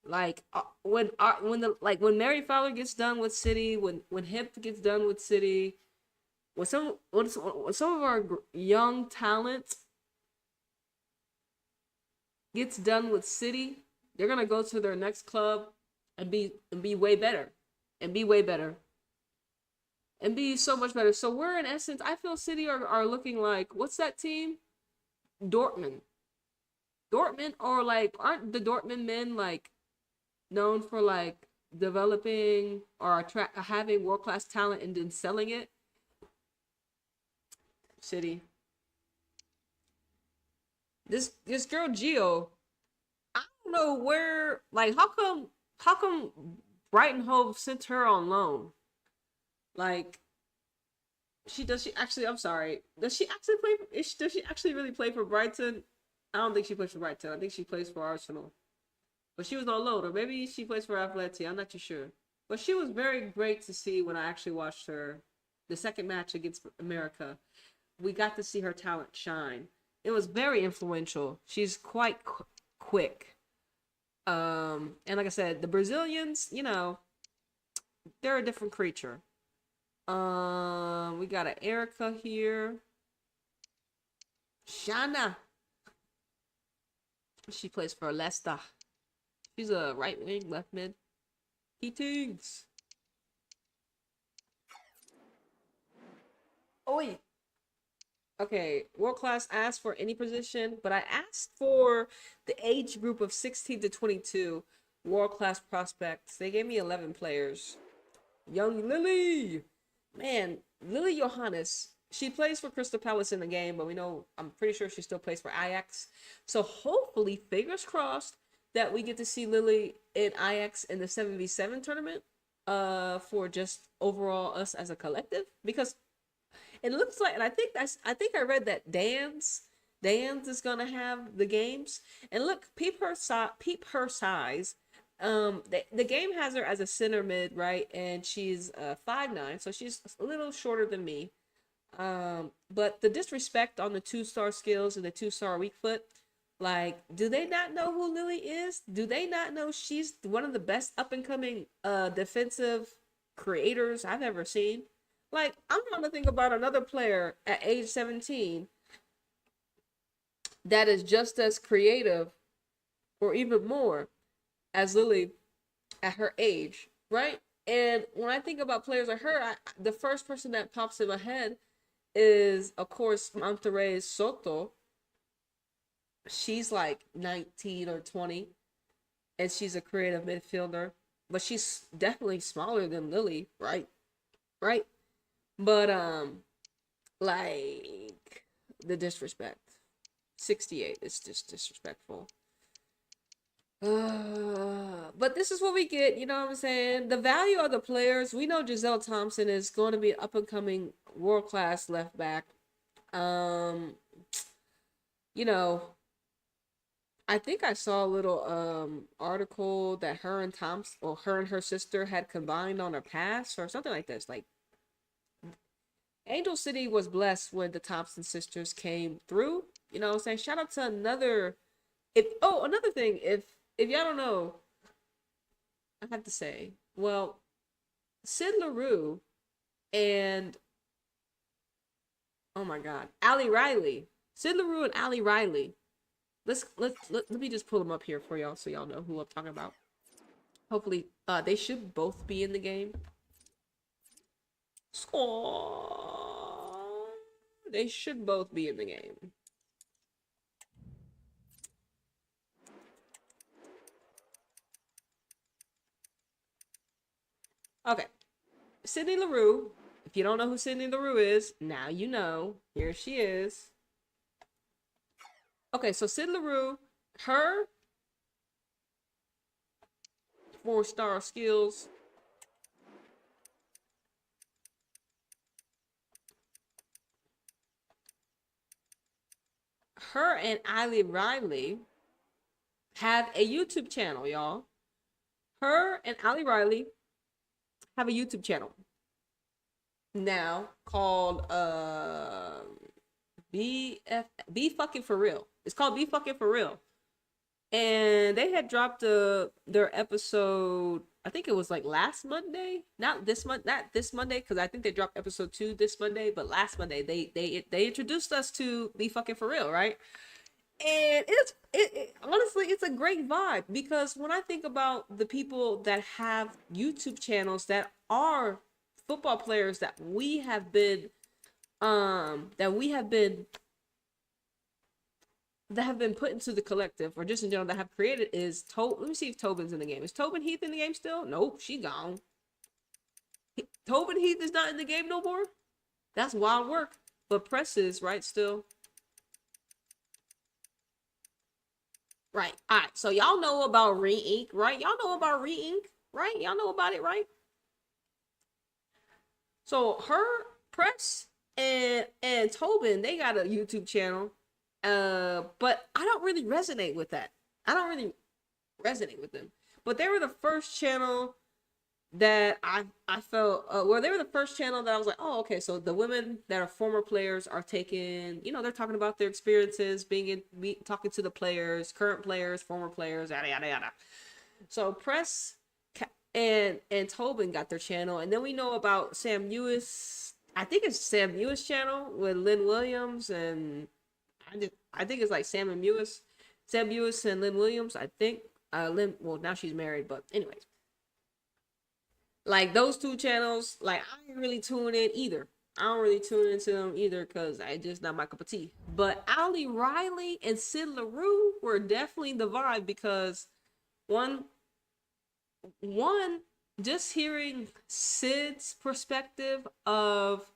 [SPEAKER 1] Like when Mary Fowler gets done with City, when Hip gets done with City, when some of our young talent gets done with City, they're gonna go to their next club and be way better, and be way better, and be so much better. So we're in essence, I feel City are looking like, what's that team? Dortmund. Dortmund, or like, aren't the Dortmund men like known for like developing or having world class talent and then selling it? City. This girl Gio, I don't know where, like, how come Brighton Hove sent her on loan? Like, she actually, I'm sorry, does she actually play? Does she actually really play for Brighton? I don't think she plays for Brighton. I think she plays for Arsenal. But she was on loan, or maybe she plays for Atleti. I'm not too sure. But she was very great to see when I actually watched her. The second match against America, we got to see her talent shine. It was very influential. She's quite quick. And like I said, the Brazilians, they're a different creature. We got an Erica here. Shana. She plays for Leicester. She's a right wing, left mid. Heatings. Oh wait. Okay, world class asked for any position, but I asked for the age group of 16 to 22 world class prospects. They gave me 11 players. Young Lily. Man, Lily Johannes. She plays for Crystal Palace in the game, but I'm pretty sure she still plays for Ajax. So hopefully, fingers crossed, that we get to see Lily in Ajax in the 7v7 tournament. For just overall us as a collective, because it looks like, and I think I read that Dan's is gonna have the games. And look, peep her size. The game has her as a center mid, right? And she's 5'9", so she's a little shorter than me. But the disrespect on the 2-star skills and the 2-star weak foot, like, do they not know who Lily is? Do they not know she's one of the best up and coming defensive creators I've ever seen? Like, I'm trying to think about another player at age 17 that is just as creative or even more as Lily at her age, right? And when I think about players like her, the first person that pops in my head is, of course, Monterrey's Soto. She's like 19 or 20, and she's a creative midfielder, but she's definitely smaller than Lily, right? Right? But like, the disrespect. 68 is just disrespectful. But this is what we get, you know what I'm saying? The value of the players, we know Giselle Thompson is going to be an up-and-coming world-class left back. You know, I think I saw a little article that her and her sister had combined on her pass or something like this. Like, Angel City was blessed when the Thompson sisters came through. You know what I'm saying? Shout out to another thing, if y'all don't know, I have to say, well, Sid LaRue and, oh my God, Ali Riley. Sid LaRue and Ali Riley. Let me just pull them up here for y'all so y'all know who I'm talking about. Hopefully, they should both be in the game. Score. They should both be in the game. Okay. Sydney LaRue. If you don't know who Sydney LaRue is, now you know. Here she is. Okay, so Sid LaRue, her 4-star skills. Her and Ali Riley have a YouTube channel, y'all. Her and Ali Riley have a YouTube channel now called Be Fucking For Real. It's called Be Fucking For Real. And they had dropped their episode, I think it was like last Monday. Not this Monday, because I think they dropped episode 2 this Monday, but last Monday they introduced us to Be Fucking For Real, right? And honestly, it's a great vibe, because when I think about the people that have YouTube channels that are football players that we have been that have been put into the collective, or just in general that have created, is Let me see if Tobin's in the game. Is Tobin Heath in the game still? Nope, she gone. Tobin Heath is not in the game no more. That's wild work. But Press is, right, still. Right. All right. So y'all know about Re-Ink, right? Y'all know about Re-Ink, right? Y'all know about it, right? So her, Press, and Tobin, they got a YouTube channel. But I don't really resonate with that. I don't really resonate with them. But they were the first channel that I felt well, they were the first channel that I was like, oh, okay, so the women that are former players are taking, they're talking about their experiences, talking to the players, current players, former players, yada yada yada. So Press and Tobin got their channel, and then we know about Sam Lewis. I think it's Sam Lewis channel with Lynn Williams, and I think it's like Sam Lewis and Lynn Williams. I think Lynn. Well, now she's married, but anyways. Like those two channels, like I ain't really tune in either. I don't really tune into them either because I just not my cup of tea. But Ali Riley and Sid LaRue were definitely the vibe because one, just hearing Sid's perspective of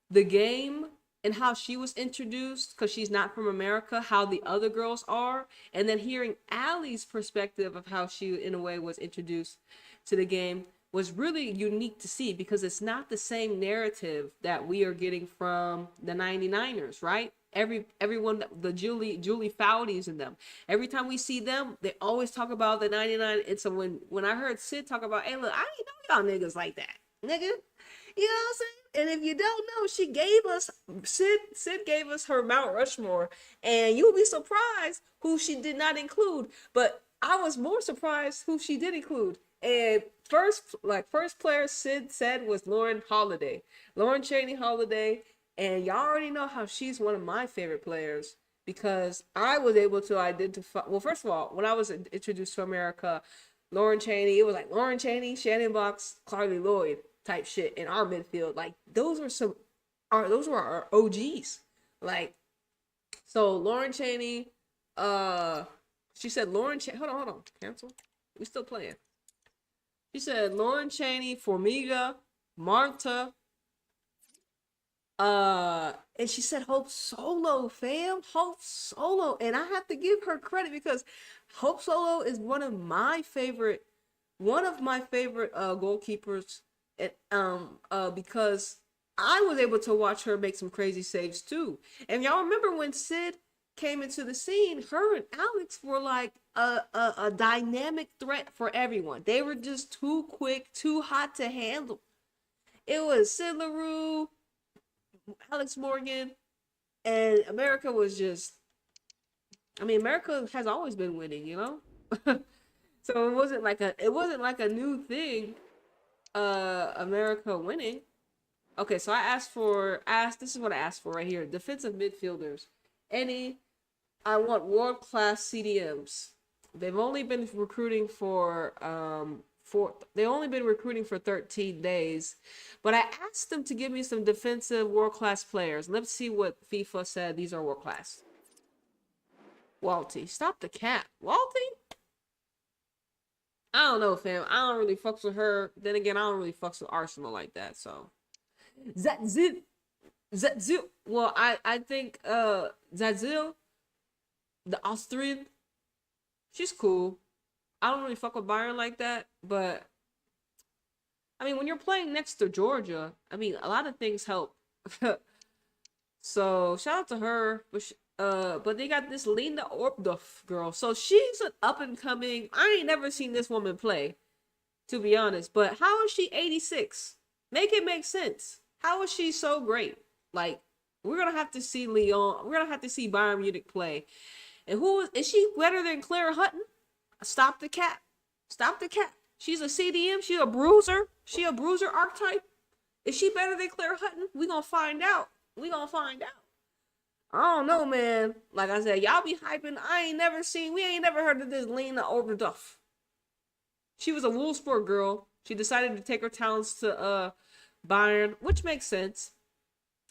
[SPEAKER 1] the game and how she was introduced, because she's not from America, how the other girls are, and then hearing Ali's perspective of how she in a way was introduced to the game was really unique to see, because it's not the same narrative that we are getting from the 99ers, right? Everyone, the Julie Foudies and them, every time we see them, they always talk about the 99. And so when I heard Sid talk about, hey, look, I didn't know y'all niggas like that, nigga. You know what I'm saying? And if you don't know, she gave us, Sid gave us her Mount Rushmore, and you'll be surprised who she did not include. But I was more surprised who she did include. And first player Sid said was Lauren Cheney Holiday. And y'all already know how she's one of my favorite players, because I was able to identify, well, first of all, when I was introduced to America, Lauren Cheney, it was like Lauren Cheney, Shannon Box, Carly Lloyd type shit in our midfield. Like those were our OGs. Like, so Lauren Cheney, she said Lauren Cheney, hold on, cancel. We still playing. She said Lauren Cheney, Formiga, Marta, and she said Hope Solo, fam. Hope Solo. And I have to give her credit because Hope Solo is one of my favorite goalkeepers. Because I was able to watch her make some crazy saves too. And y'all remember when Sid came into the scene, her and Alex were like a dynamic threat for everyone. They were just too quick, too hot to handle. It was Sid LaRue, Alex Morgan, and America was just, America has always been winning, you know? So it wasn't like a new thing, America winning. Okay, so this is what I asked for right here. Defensive midfielders. I want world-class CDMs. They've only been recruiting for 13 days, but I asked them to give me some defensive world-class players. Let's see what FIFA said. These are world-class. Walty, stop the cap. Walty? I don't know, fam. I don't really fucks with her. Then again, I don't really fucks with Arsenal like that, so. Zatzil. Well, I think Zatzil, the Austrian, she's cool. I don't really fuck with Bayern like that, but when you're playing next to Georgia, a lot of things help. So shout out to her, but they got this Linda Obdorf girl. So she's an up and coming. I ain't never seen this woman play, to be honest. But how is she 86? Make it make sense. How is she so great? Like, we're gonna have to see Lyon. We're gonna have to see Bayern Munich play. And who is she better than Claire Hutton? Stop the cap. Stop the cap. She's a CDM. She's a bruiser. She a bruiser archetype. Is she better than Claire Hutton? We gonna find out. I don't know, man. Like I said, y'all be hyping. We ain't never heard of this Lena Oberdorf. She was a Wolfsburg girl. She decided to take her talents to Bayern, which makes sense.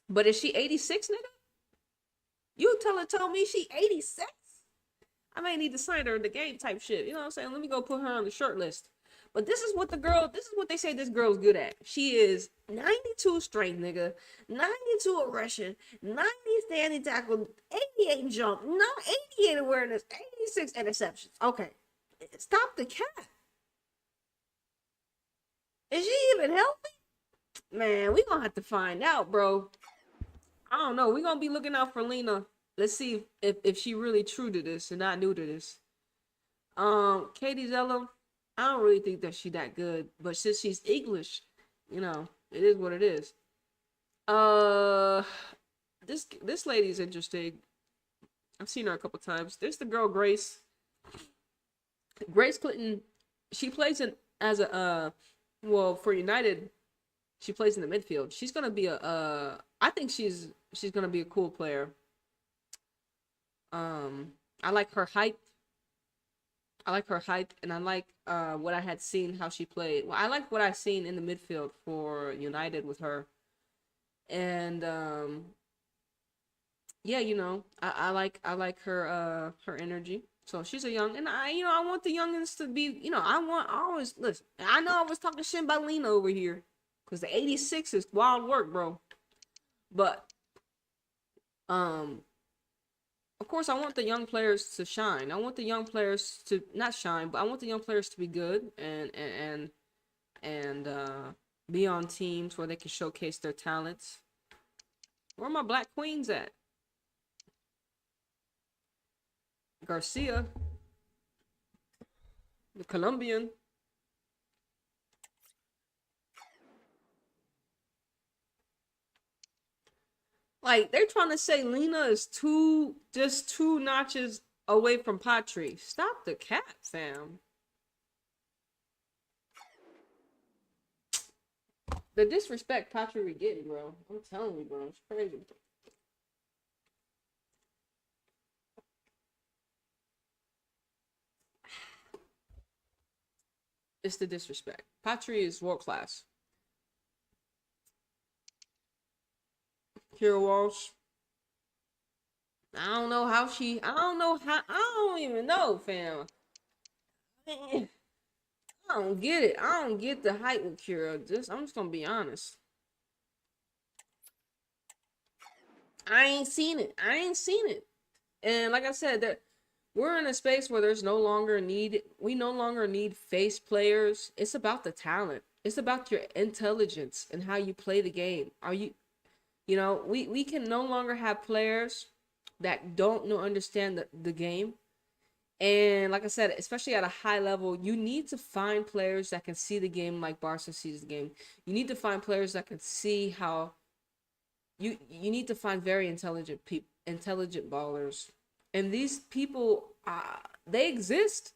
[SPEAKER 1] But is she 86, nigga? You told me she 86. I may need to sign her in the game type shit. You know what I'm saying? Let me go put her on the short list. But this is what they say this girl's good at. She is 92 strength, nigga. 92 aggression, 90 standing tackle, 88 jump, no 88 awareness, 86 interceptions. Okay. Stop the cat. Is she even healthy? Man, we gonna have to find out, bro. I don't know. We gonna be looking out for Lena. Let's see if she really true to this and not new to this. Katie Zello, I don't really think that she that good, but since she's English, you know, it is what it is. This lady's interesting. I've seen her a couple times. There's the girl Grace. Grace Clinton. She plays in as a well for United. She plays in the midfield. She's gonna be I think she's gonna be a cool player. I like her height. And I like what I had seen how she played. Well, I like what I've seen in the midfield for United with her. And yeah, you know, I like her her energy. So she's a young, and I want the youngins to be, I always listen. I know I was talking shit about Lena over here, cause the 86 is wild work, bro. But of course, I want the young players to shine. I want the young players to not shine, but I want the young players to be good and be on teams where they can showcase their talents. Where are my black queens at? Garcia, the Colombian. Like, they're trying to say Lena is just two notches away from Patry. Stop the cat, fam. The disrespect Patry be getting, bro. I'm telling you, bro. It's crazy. It's the disrespect. Patry is world class. Kira Walsh. I don't even know, fam. I don't get it. I don't get the hype with Kira. I'm just gonna be honest. I ain't seen it. And like I said, that we're in a space where we no longer need face players. It's about the talent. It's about your intelligence and how you play the game. We can no longer have players that don't understand the game. And like I said, especially at a high level, you need to find players that can see the game like Barca sees the game. You need to find players that can see how you need to find very intelligent ballers. And these people, they exist.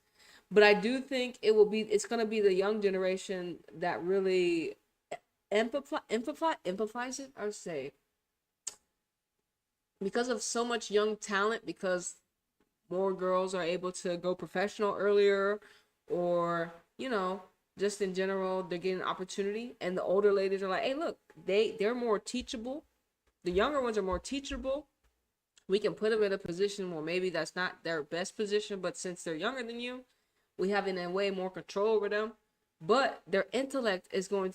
[SPEAKER 1] But I do think it's going to be the young generation that really amplifies it, I would say. Because of so much young talent, because more girls are able to go professional earlier, or just in general they're getting an opportunity, and the older ladies are like, hey, look, they're more teachable. The younger ones are more teachable. We can put them in a position where maybe that's not their best position, but since they're younger than you, we have in a way more control over them. But their intellect is what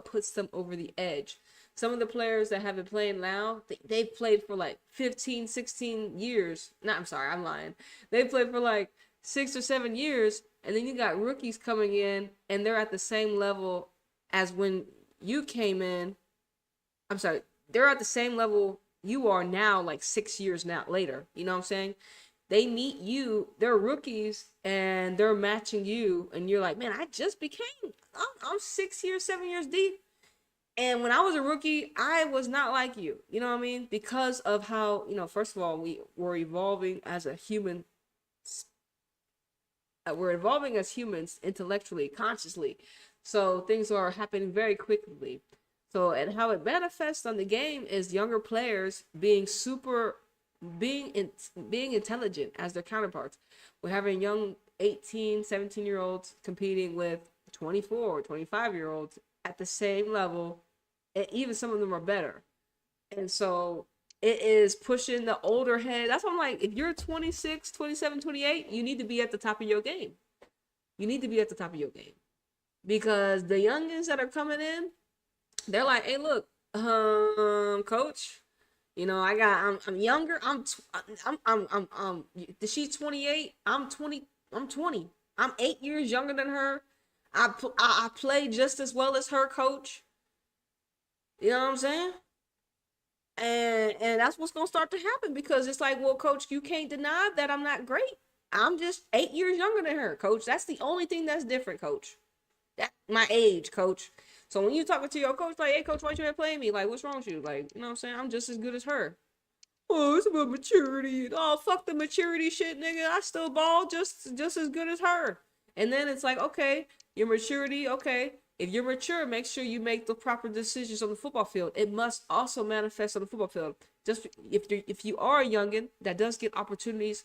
[SPEAKER 1] puts them over the edge. Some of the players that have been playing now, they've played for like 15, 16 years. No, I'm sorry, I'm lying. They played for like 6 or 7 years, and then you got rookies coming in, and they're at the same level as when you came in. I'm sorry, they're at the same level you are now, like 6 years now later. You know what I'm saying? They meet you, they're rookies, and they're matching you, and you're like, man, I'm 6 years, 7 years deep. And when I was a rookie, I was not like you. You know what I mean? Because of how, first of all, we were evolving as a human. We're evolving as humans intellectually, consciously. So things are happening very quickly. So, and how it manifests on the game is younger players being intelligent as their counterparts. We're having young 18, 17-year-olds competing with 24, 25-year-olds at the same level, and even some of them are better. And so it is pushing the older head. That's why I'm like, if you're 26, 27, 28, you need to be at the top of your game. You need to be at the top of your game. Because the youngins that are coming in, they're like, hey, look, coach, you know, I'm younger. She's 28. I'm 20. I'm 8 years younger than her. I play just as well as her, coach. You know what I'm saying? And that's what's gonna start to happen, because it's like, well, coach, you can't deny that I'm not great. I'm just 8 years younger than her, coach. That's the only thing that's different, coach. That my age, coach. So when you talking to your coach, like, hey, coach, why you ain't playing me? Like, what's wrong with you? Like, you know what I'm saying? I'm just as good as her. Oh, it's about maturity. Oh, fuck the maturity shit, nigga. I still ball just as good as her. And then it's like, okay, your maturity, okay. If you're mature, make sure you make the proper decisions on the football field. It must also manifest on the football field. Just if you are a youngin that does get opportunities,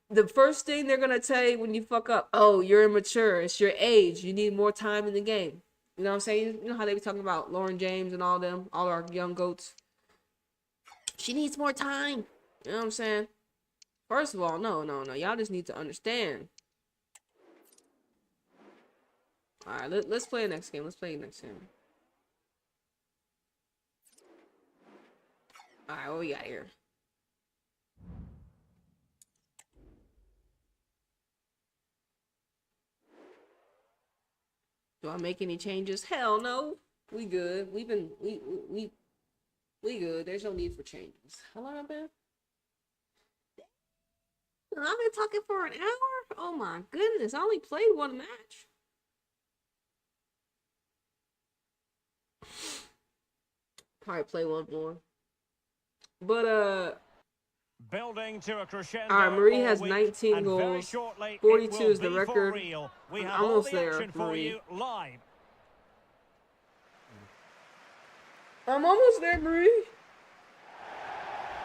[SPEAKER 1] the first thing they're gonna tell you when you fuck up, oh, you're immature. It's your age. You need more time in the game. You know what I'm saying? You know how they be talking about Lauren James and all them, all our young goats. She needs more time. You know what I'm saying? First of all, no. Y'all just need to understand. All right, let's play the next game. All right, what we got here? Do I make any changes? Hell no. We good. We good. There's no need for changes. How long have I been? I've been talking for an hour? Oh my goodness. I only played one match. Probably play one more. But
[SPEAKER 2] Building to a crescendo.
[SPEAKER 1] all right, Marie has
[SPEAKER 2] all week,
[SPEAKER 1] 19
[SPEAKER 2] and very
[SPEAKER 1] goals.
[SPEAKER 2] shortly,
[SPEAKER 1] 42
[SPEAKER 2] it will
[SPEAKER 1] is the
[SPEAKER 2] be for
[SPEAKER 1] record.
[SPEAKER 2] real. We
[SPEAKER 1] I'm
[SPEAKER 2] have all
[SPEAKER 1] almost
[SPEAKER 2] the
[SPEAKER 1] there,
[SPEAKER 2] action for
[SPEAKER 1] Marie.
[SPEAKER 2] you live.
[SPEAKER 1] I'm almost there, Marie.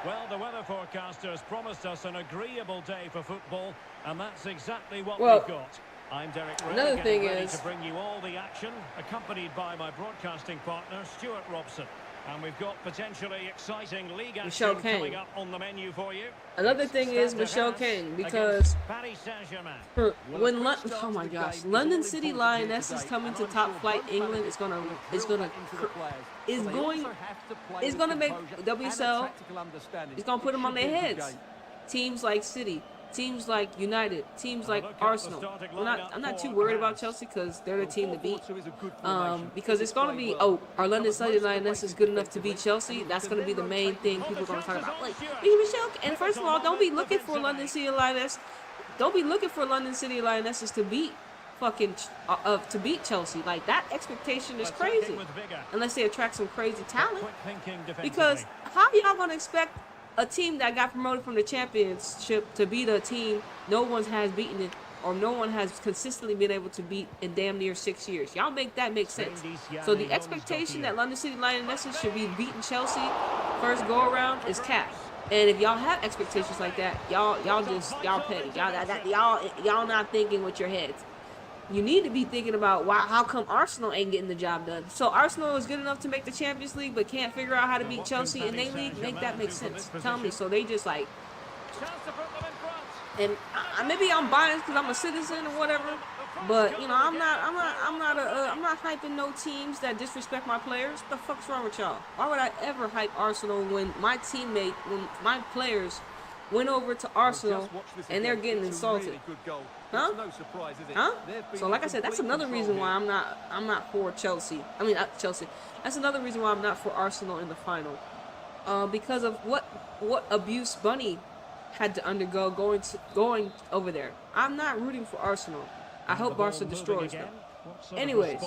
[SPEAKER 2] Well, the weather forecasters promised us an agreeable day for football, and that's exactly what
[SPEAKER 1] Well,
[SPEAKER 2] we've got. I'm Derek Ray,
[SPEAKER 1] another
[SPEAKER 2] getting
[SPEAKER 1] thing
[SPEAKER 2] ready
[SPEAKER 1] is,
[SPEAKER 2] to bring you all the action, accompanied by my broadcasting partner, Stuart Robson. And we've got potentially exciting league
[SPEAKER 1] Michelle
[SPEAKER 2] action coming
[SPEAKER 1] Kane.
[SPEAKER 2] up on the menu for you.
[SPEAKER 1] Another thing is Michelle Kane, because
[SPEAKER 2] Paris Saint-Germain.
[SPEAKER 1] when oh my gosh, London City Lionesses coming to top flight England is gonna make WSL. It's gonna put them on their heads. Teams like City, teams like United, teams like Arsenal. I'm not too worried about Chelsea because they're the team to beat. Because it's gonna be, oh, are London City Lionesses good enough to beat Chelsea? That's gonna be the main thing people are gonna talk about. Like, Michelle, and first of all, don't be looking for London City Lionesses. Don't be looking for London City Lionesses to beat to beat Chelsea. Like, that expectation is crazy, unless they attract some crazy talent. Because how y'all gonna expect a team that got promoted from the championship to beat a team no one has beaten it, or no one has consistently been able to beat in damn near 6 years? Y'all make that make sense. So the expectation that London City Lionesses should be beating Chelsea first go around is capped. And if y'all have expectations like that, y'all petty. Y'all not thinking with your heads. You need to be thinking about how come Arsenal ain't getting the job done. So Arsenal is good enough to make the Champions League, but can't figure out how to beat Chelsea in their league. Make that make sense. Tell me. So they just like, and maybe I'm biased because I'm a citizen or whatever, but you know, I'm not hyping no teams that disrespect my players. What the fuck's wrong with y'all? Why would I ever hype Arsenal when my players went over to Arsenal and they're getting insulted? Huh? So like I said, that's another reason why I'm not for Chelsea. I mean, not Chelsea. That's another reason why I'm not for Arsenal in the final. Because of what abuse Bunny had to undergo going over there. I'm not rooting for Arsenal. I hope Barca destroys them. Anyways,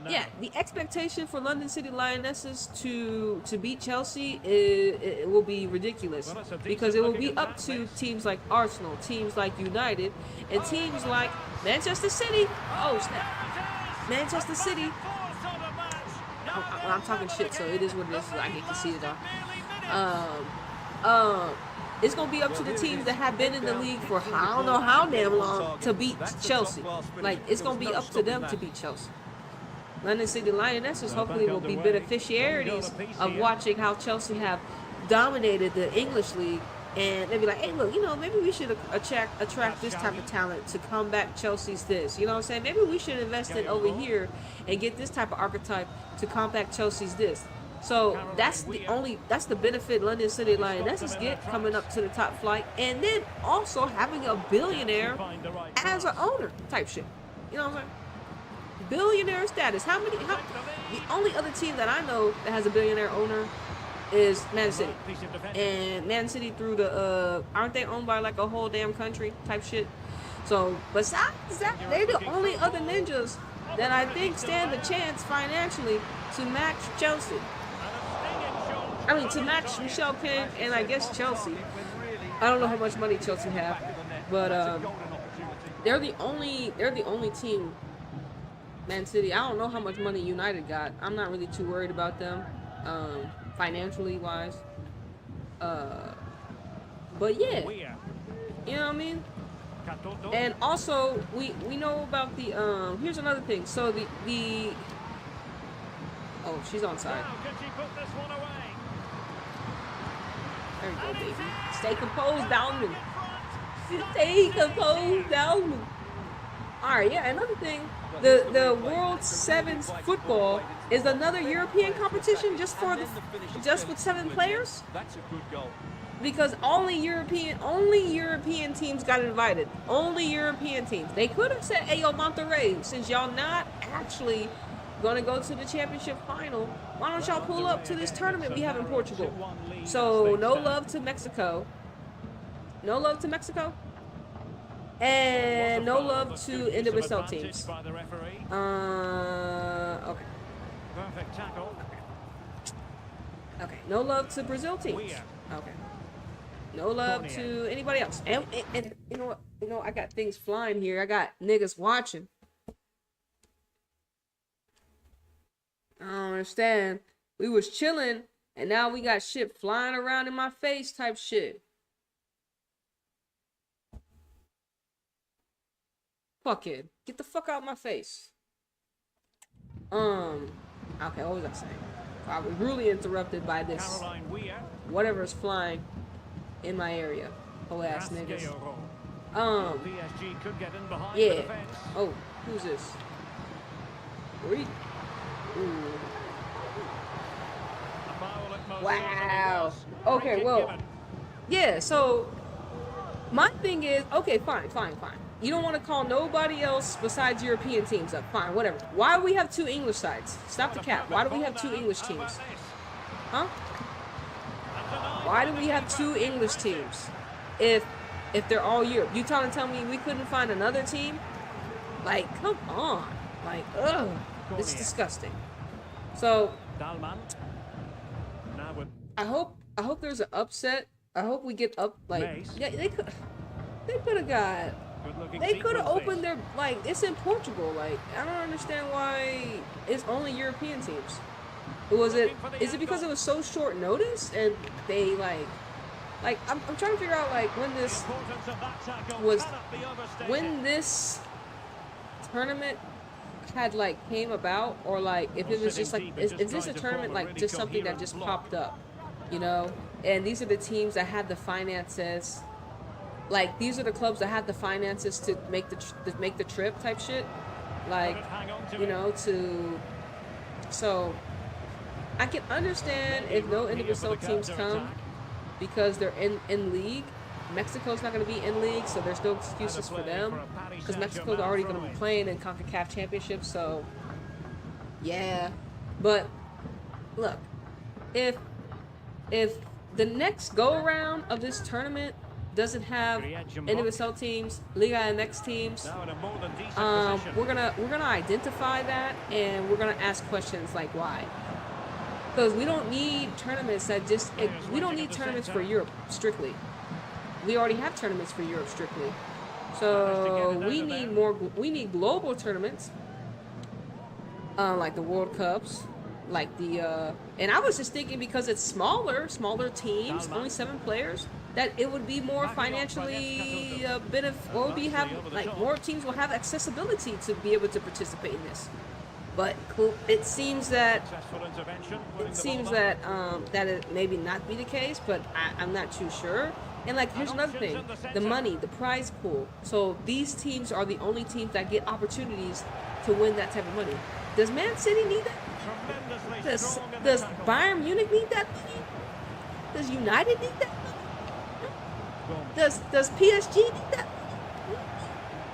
[SPEAKER 1] yeah, the expectation for London City Lionesses to beat Chelsea it will be ridiculous, because it will be up to teams like Arsenal, teams like United, and teams like Manchester City. Oh snap, Manchester City. I'm talking shit, so it is what it is. I get to see it all. It's going to be up to the teams that have been in the league for I don't know how damn long to beat Chelsea. Like, it's going to be up to them to beat Chelsea. London City Lionesses
[SPEAKER 2] So
[SPEAKER 1] hopefully
[SPEAKER 2] back
[SPEAKER 1] will be
[SPEAKER 2] underway.
[SPEAKER 1] beneficiaries
[SPEAKER 2] One goal apiece
[SPEAKER 1] of
[SPEAKER 2] here.
[SPEAKER 1] watching how Chelsea have dominated the English league, and they'll be like, hey, look, you know, maybe we should attract this type of talent to combat Chelsea's this. You know what I'm saying? Maybe we should invest in over here and get this type of archetype to combat Chelsea's this. So that's the benefit London City Lionesses get coming up to the top flight, and then also having a billionaire as an owner type shit. You know what I'm saying? Billionaire status. The only other team that I know that has a billionaire owner is Man City. And Man City through the aren't they owned by like a whole damn country type shit? So besides that, they're the only other ninjas that I think stand a chance financially to match Chelsea. I mean, to match Michelle King and I guess Chelsea. I don't know how much money Chelsea have, but they're the only team. Man City. I don't know how much money United got. I'm not really too worried about them, financially wise. But yeah, you know what I mean. And also, we know about the Here's another thing. So the oh, she's on side. There you go, baby. Stay composed, Dalman. Stay composed, Dalman. All right, yeah. Another thing, the World Sevens football is another European competition just with 7 players.
[SPEAKER 3] That's a good goal.
[SPEAKER 1] Because only European teams got invited. Only European teams. They could have said, "Hey, yo, Monterrey, since y'all not actually gonna go to the championship final, why don't y'all pull up to this tournament we have in Portugal?" So no love to Mexico. No love to Mexico. And no love to individual teams. Okay.
[SPEAKER 2] Perfect tackle.
[SPEAKER 1] Okay. No love to Brazil teams. Okay. No love to anybody else. And you know what? You know, I got things flying here. I got niggas watching. I don't understand. We was chilling, and now we got shit flying around in my face type shit. Fuck it. Get the fuck out of my face. Okay, what was I saying? I was really interrupted by this. Whatever is flying in my area. Whole ass niggas.
[SPEAKER 2] PSG could get in behind the
[SPEAKER 1] Yeah.
[SPEAKER 2] defense.
[SPEAKER 1] Oh, who's this? Ooh.
[SPEAKER 2] A foul at most,
[SPEAKER 1] Wow.
[SPEAKER 2] certainly was.
[SPEAKER 1] Okay,
[SPEAKER 2] Free
[SPEAKER 1] well,
[SPEAKER 2] kick given.
[SPEAKER 1] yeah, so my thing is, okay, fine. You don't want to call nobody else besides European teams up. Fine, whatever. Why do we have 2 English sides? Stop the cap. Why do we have 2 English teams? Huh? Why do we have 2 English teams if they're all Europe? You trying to tell me we couldn't find another team? Like, come on. Like, ugh. It's disgusting. So,
[SPEAKER 2] Dalman. Now with
[SPEAKER 1] I hope there's an upset. I hope we get up, like,
[SPEAKER 2] Mace.
[SPEAKER 1] yeah, they could have got,
[SPEAKER 2] good-looking
[SPEAKER 1] they could have
[SPEAKER 2] sequence
[SPEAKER 1] opened
[SPEAKER 2] this.
[SPEAKER 1] their, like, it's in Portugal. Like, I don't understand why it's only European teams. Is it because it was so short notice and they like I'm trying to figure out like when
[SPEAKER 2] The
[SPEAKER 1] this
[SPEAKER 2] importance of that tackle
[SPEAKER 1] was
[SPEAKER 2] cannot be overstated.
[SPEAKER 1] when this tournament had like came about, or like if it was just like is this a tournament like just something that just popped up, you know? And these are the teams that had the finances, like these are the clubs that had the finances to make the trip type shit, like, you know, so I can understand if no individual teams come because they're in league. Mexico's not going to be in league, so there's no excuses for them because Mexico's already going to be playing in CONCACAF Championship. So, yeah. But look, if the next go around of this tournament doesn't have individual teams, Liga MX teams,
[SPEAKER 2] Now in a more than decent position.
[SPEAKER 1] we're gonna identify that and we're gonna ask questions like why. Because we don't need tournaments we don't need tournaments for Europe strictly. We already have tournaments for Europe strictly. So we need global tournaments, like the World Cups, like the and I was just thinking because it's smaller teams, only 7 players, that it would be more financially more teams will have accessibility to be able to participate in this. But cool. It seems that
[SPEAKER 2] Successful intervention. Winning
[SPEAKER 1] it
[SPEAKER 2] the
[SPEAKER 1] seems
[SPEAKER 2] ball back.
[SPEAKER 1] that it maybe not be the case, but I'm not too sure. And like, here's another thing: the money, the prize pool. So these teams are the only teams that get opportunities to win that type of money. Does Man City need that?
[SPEAKER 2] Tremendously
[SPEAKER 1] Does
[SPEAKER 2] strong in the
[SPEAKER 1] does
[SPEAKER 2] tackle.
[SPEAKER 1] Bayern Munich need that money? Does United need that money? Does PSG need that money?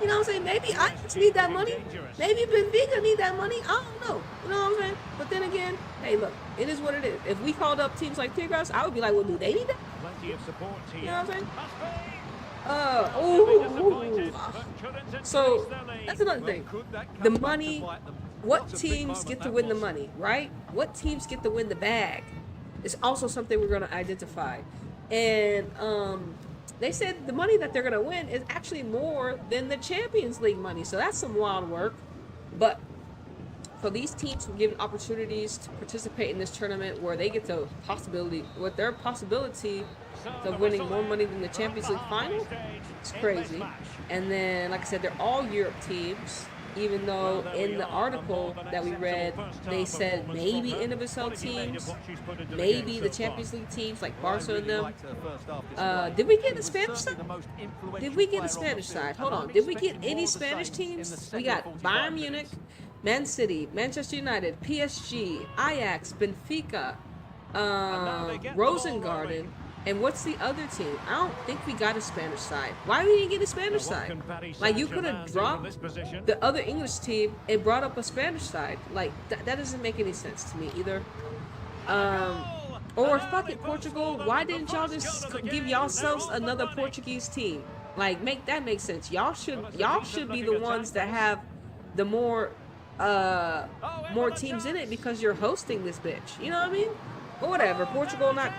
[SPEAKER 1] You know what I'm saying? Maybe Ajax need that money. Maybe Benfica need that money. I don't know. You know what I'm saying? But then again, hey, look, it is what it is. If we called up teams like Tigres, I would be like, well, do they need that?
[SPEAKER 2] Plenty of support here.
[SPEAKER 1] You know what I'm saying?
[SPEAKER 2] Must be.
[SPEAKER 1] So that's another thing.
[SPEAKER 3] Could that come
[SPEAKER 1] The
[SPEAKER 3] back to
[SPEAKER 1] money,
[SPEAKER 3] bite them?
[SPEAKER 1] what
[SPEAKER 3] What a big
[SPEAKER 1] teams
[SPEAKER 3] moment
[SPEAKER 1] get to
[SPEAKER 3] that
[SPEAKER 1] win the
[SPEAKER 3] was.
[SPEAKER 1] money, right? What teams get to win the bag is also something we're going to identify. And they said the money that they're going to win is actually more than the Champions League money. So that's some wild work. But for these teams who given opportunities to participate in this tournament where they get the possibility, with their possibility of winning more money than the Champions League final, it's crazy. And then, like I said, they're all Europe teams, even though in the article that we read, they said maybe NWSL teams, maybe the Champions League teams like Barca and them. Did we get a Spanish side? Did we get a Spanish side? Hold on. Did we get any Spanish teams? We got Bayern Munich, Man City, Manchester United, PSG, Ajax, Benfica, Rosengarten, and what's the other team? I don't think we got a Spanish side. Why we didn't get a Spanish side? Like, you could have dropped the other English team and brought up a Spanish side. Like, that doesn't make any sense to me either. Or fuck it, Portugal. Why didn't y'all just give yourselves another Portuguese team? Like, make that make sense. Y'all should be the ones that have the more teams in it because you're hosting this bitch. You know what I mean? But whatever. Portugal not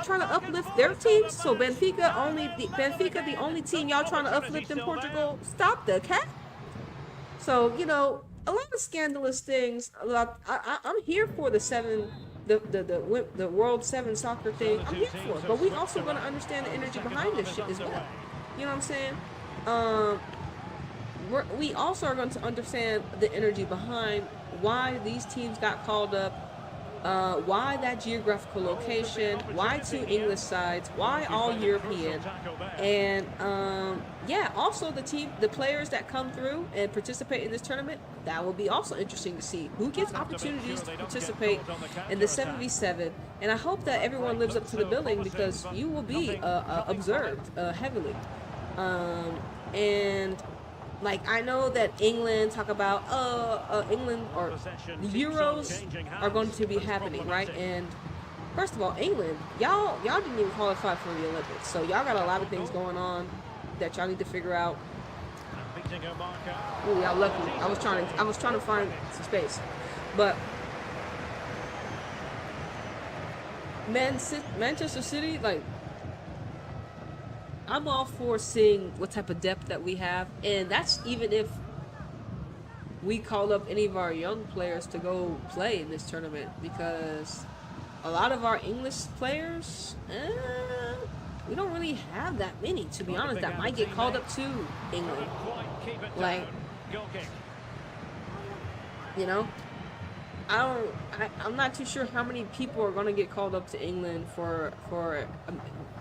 [SPEAKER 1] trying to uplift their teams. So Benfica the only team y'all trying to uplift in Portugal. Stop the cat. So, you know, a lot of scandalous things. I'm here for the World 7 soccer thing. I'm here for it. But we also gonna understand the energy behind this shit as well. You know what I'm saying? We also are going to understand the energy behind why these teams got called up, why that geographical location, why 2 English sides, why all European, and yeah, also the players that come through and participate in this tournament. That will be also interesting to see who gets opportunities to participate in the 7v7, and I hope that everyone lives up to the billing because you will be observed heavily, and like, I know that England talk about England or the Euros are going to be happening, right? And first of all, England, y'all didn't even qualify for the Olympics, so y'all got a lot of things going on that y'all need to figure out. Ooh, y'all lucky. I was trying to find some space, but Manchester City, like, I'm all for seeing what type of depth that we have, and that's even if we call up any of our young players to go play in this tournament, because a lot of our English players, we don't really have that many, to be honest, that might get called up to England. Like, you know, I'm not too sure how many people are going to get called up to England for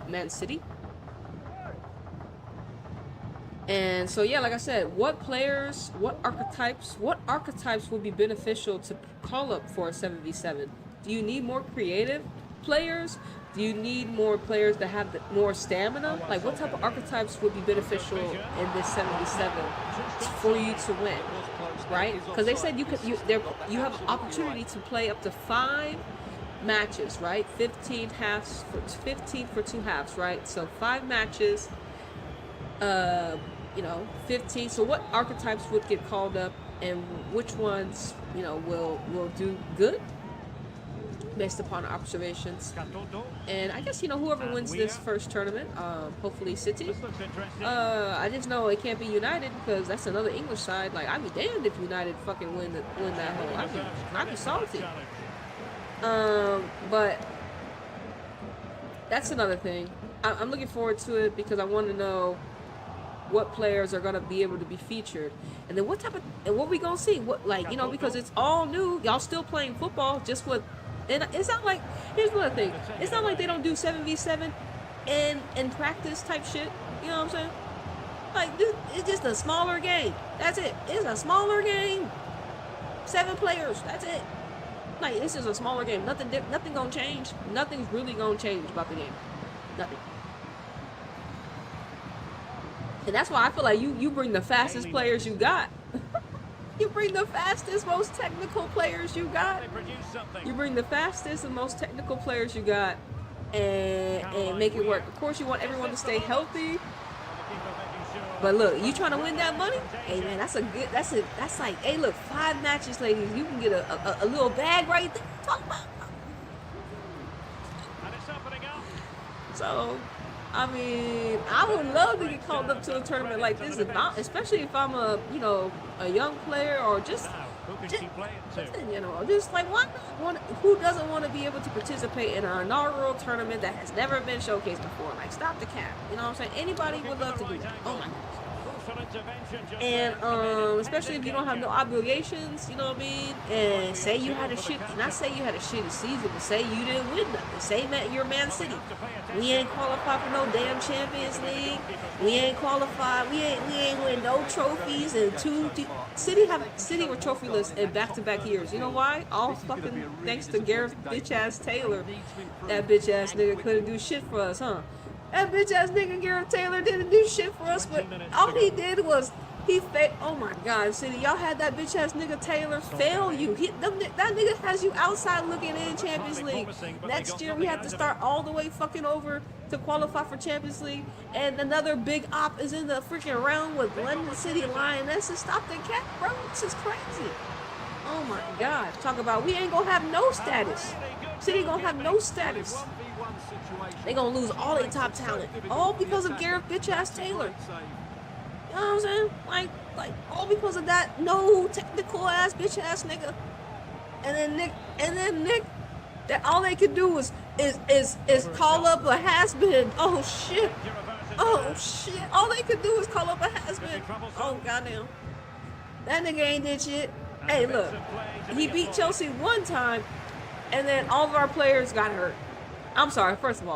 [SPEAKER 1] Man City. And so, yeah, like I said, what archetypes would be beneficial to call up for a 7v7? Do you need more creative players? Do you need more players that have more stamina? Like, what type of archetypes would be beneficial in this 7v7 for you to win, right? Because they said you have an opportunity to play up to 5 matches, right? 15 for 2 halves, right? So 5 matches. 15. So what archetypes would get called up, and which ones, will do good based upon observations? And I guess, whoever wins this first tournament, hopefully City. I just know it can't be United because that's another English side. Like, I'd be damned if United fucking win that whole. I'd be salty. But that's another thing. I'm looking forward to it because I want to know what players are gonna be able to be featured, and then and what we gonna see, what, like, you know, because it's all new. Y'all still playing football, just with, and it's not like, here's another thing, it's not like they don't do 7v7 in practice type shit. You know what I'm saying? Like, this, it's just a smaller game. That's it. It's a smaller game. 7 players. That's it. Like, this is a smaller game. Nothing gonna change. Nothing's really gonna change about the game. Nothing. And that's why I feel like you bring the fastest players you got. You bring the fastest, most technical players you got. You bring the fastest and most technical players you got, and make it work. Of course, you want everyone to stay healthy. But look, you trying to win that money? Hey man, that's like, hey look, 5 matches, ladies. You can get a little bag right there. Talk about. So, I mean, I would love to get called up to a tournament like this, especially if I'm a young player, or just in general. Just like, why not? Who doesn't want to be able to participate in an inaugural tournament that has never been showcased before? Like, stop the cap. You know what I'm saying? Anybody would love to do that. Oh my goodness. And especially if you don't have no obligations, you know what I mean? And say you had not say you had a shitty season, but say you didn't win nothing. Say you're Man City. We ain't qualified for no damn Champions League. We ain't qualified. We ain't win no trophies. And City were trophyless in back-to-back years. You know why? All fucking thanks to Gareth bitch-ass Taylor. That bitch-ass nigga couldn't do shit for us, huh? That bitch-ass nigga Gareth Taylor didn't do shit for us, but all he did was oh my God, City, y'all had that bitch-ass nigga Taylor fail you. That nigga has you outside looking in Champions League. Next year we have to start all the way fucking over to qualify for Champions League, and another big op is in the freaking round with London City Lionesses. Stop the cap, bro. This is crazy. Oh my God. Talk about we ain't gonna have no status. City gonna have no status. They gonna lose all their top talent, all because of Gareth bitch-ass Taylor. You know what I'm saying? Like all because of that no technical ass bitch-ass nigga. And then Nick, that all they could do is call up a has-been. Oh shit. All they could do is call up a has-been. Oh goddamn. That nigga ain't did shit. Hey look, he beat Chelsea one time, and then all of our players got hurt. I'm sorry, first of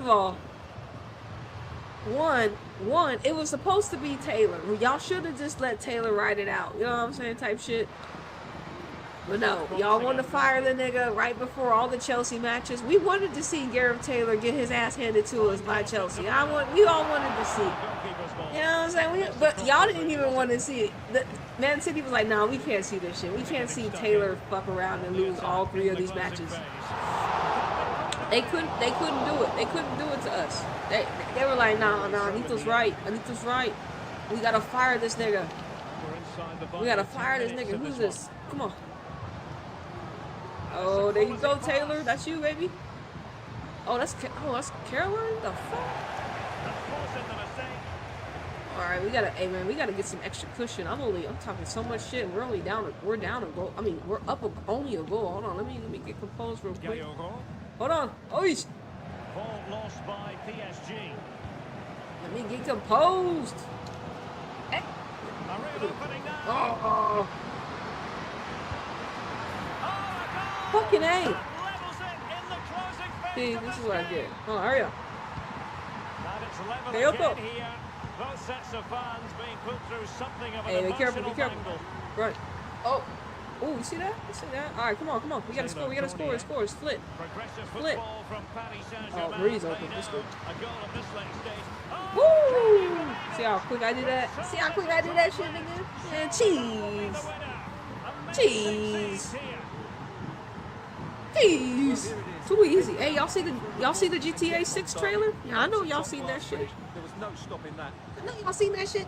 [SPEAKER 1] all, one, it was supposed to be Taylor. Y'all should have just let Taylor ride it out. You know what I'm saying? Type shit. But no, y'all wanted to fire the nigga right before all the Chelsea matches. We wanted to see Gareth Taylor get his ass handed to us by Chelsea. We all wanted to see. You know what I'm saying? But y'all didn't even want to see it. Man City was like, nah, we can't see this shit. We can't see Taylor fuck around and lose all 3 of these matches. They couldn't do it. They couldn't do it to us. They were like, nah, Anita's right. We gotta fire this nigga. Who's this? Come on. Oh, there you go, Taylor. That's you, baby. Oh, that's Caroline. The fuck? All right, we gotta get some extra cushion. I'm talking so much shit. And we're down a goal. I mean, we're up only a goal. Hold on, let me get composed real quick. Hold on. Oh,
[SPEAKER 2] Ball lost by PSG.
[SPEAKER 1] Let me get composed. Hey. Oh. Fucking A. See, this is what I get. Oh, hurry up. Hey, up.
[SPEAKER 2] Both sets of fans being put through something of an
[SPEAKER 1] hey, be careful.
[SPEAKER 2] battle.
[SPEAKER 1] Right. Oh, you see that? All right, come on. We gotta score. Split. Oh, Breeze open. Let's go. Woo! See how quick I did that shit, nigga? And cheese. Too easy. Hey, y'all see the GTA 6 trailer? Yeah, I know y'all seen that shit.
[SPEAKER 3] There was no stopping that.
[SPEAKER 1] I know y'all seen that shit.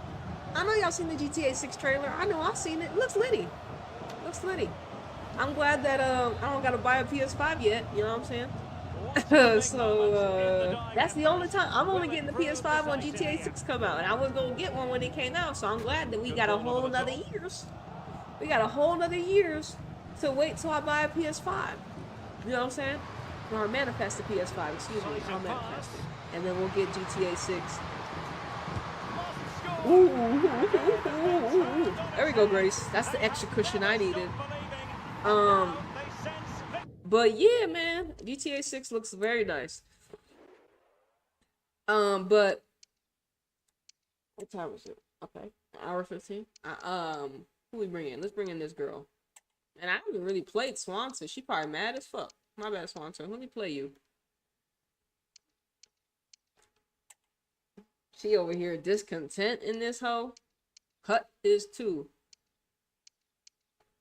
[SPEAKER 1] I know y'all seen the GTA 6 trailer. I know I've seen it. Looks litty. I'm glad that I don't gotta buy a PS5 yet. You know what I'm saying? So that's the only time I'm only getting the PS5 when GTA 6 come out, and I was gonna get one when it came out. So I'm glad that we got a whole nother years. We got a whole nother years to wait till I buy a PS5. You know what I'm saying? Or manifest the PS5. Excuse me. I'll manifest it, and then we'll get GTA 6. Ooh. There we go, Grace. That's the extra cushion I needed. But yeah, man, GTA 6 looks very nice. But what time is it? Okay, hour 15. Who we bring in? Let's bring in this girl. And I haven't really played Swanson. She probably mad as fuck. My bad, Swanson. Let me play you. She over here discontent in this hoe. Hut is too.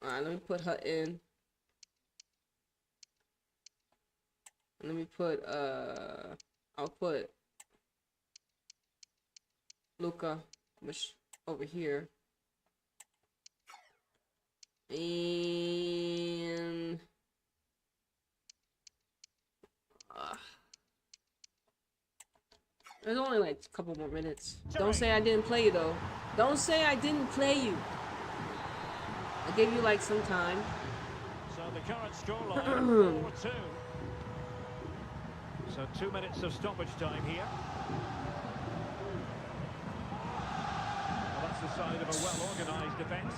[SPEAKER 1] Alright, let me put Hut in. Let me put I'll put Luca over here. And there's only like a couple more minutes. Don't say I didn't play you though. Don't say I didn't play you. I gave you like some time.
[SPEAKER 2] So the current scoreline 4-2. So 2 minutes of stoppage time here. Well, that's the side of a well-organised defence.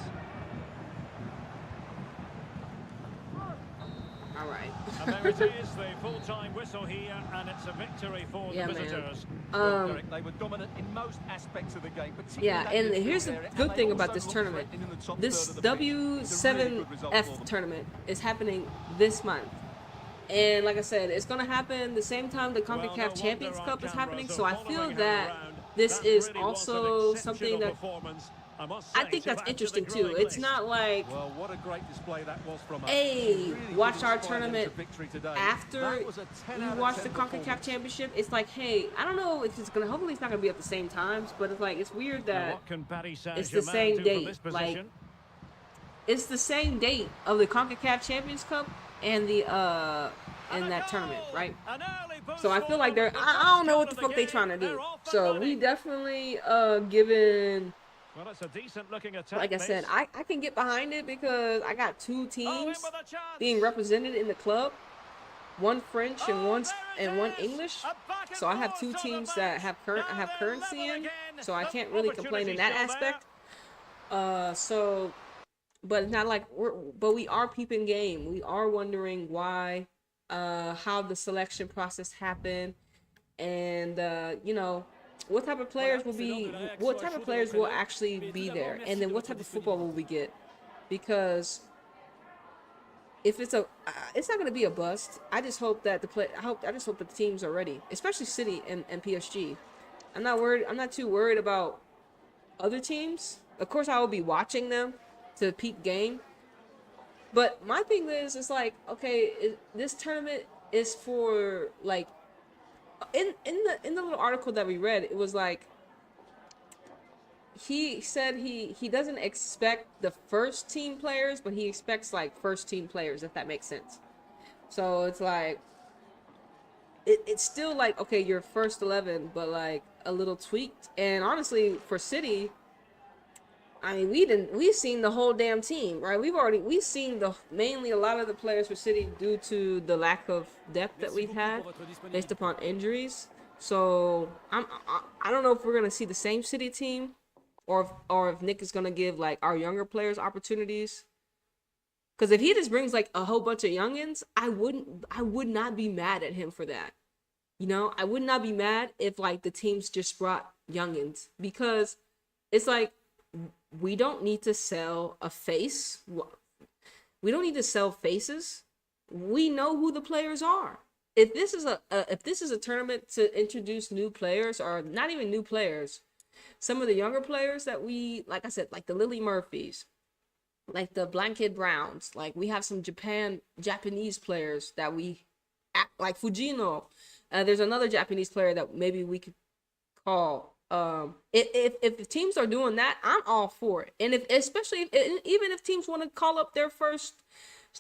[SPEAKER 1] All right.
[SPEAKER 2] And there it is, the full-time whistle here, and it's a victory for the visitors.
[SPEAKER 3] Derek, they were dominant in most aspects of the game.
[SPEAKER 1] Yeah, and here's the good thing about this tournament. This W7F tournament is happening this month. And like I said, it's going to happen the same time the CONCACAF Champions Cup is happening. So I feel that this is also something that I think that's interesting too. It's not like,
[SPEAKER 3] well, what a great display that was from us.
[SPEAKER 1] Hey,
[SPEAKER 3] really
[SPEAKER 1] watch our tournament
[SPEAKER 3] today.
[SPEAKER 1] after you watch the CONCACAF Championship. It's like, hey, I don't know if it's gonna. Hopefully, it's not gonna be at the same times. But it's like it's weird that it's the same date. Like it's the same date of the CONCACAF Champions Cup and the in that tournament, right? So I feel like I don't know what the fuck they trying to do. So we definitely given.
[SPEAKER 2] Well, it's a decent looking attack.
[SPEAKER 1] Like I said, I can get behind it because I got two teams being represented in the club, one French and one English. So I have two teams that have currency in, so I can't really complain in that aspect. But it's not like we are peeping game. We are wondering why, how the selection process happened, and you know. What type of players will actually be there, and then what type of football will we get? Because if it's not going to be a bust. I just hope that I just hope that the teams are ready, especially City and PSG. I'm not worried. I'm not too worried about other teams. Of course, I will be watching them to peep game. But my thing is, it's like, okay, this tournament is for like. In the little article that we read, it was like he said he doesn't expect the first team players, but he expects like first team players, if that makes sense. So it's like it's still like, okay, you're first 11, but like a little tweaked. And honestly, for City, I mean, we've seen the whole damn team, right? We've seen mainly a lot of the players for City due to the lack of depth that we've had based upon injuries. So I don't know if we're gonna see the same City team, or if Nick is gonna give like our younger players opportunities. Because if he just brings like a whole bunch of youngins, I would not be mad at him for that. You know, I would not be mad if like the teams just brought youngins, because it's like, we don't need to sell a face. We don't need to sell faces. We know who the players are. If this is a tournament to introduce new players, or not even new players, some of the younger players that we, like I said, like the Lily Murphys, like the Blanket Browns, like we have some Japanese players that we act like Fujino. There's another Japanese player that maybe we could call. If the teams are doing that, I'm all for it. And especially even if teams want to call up their first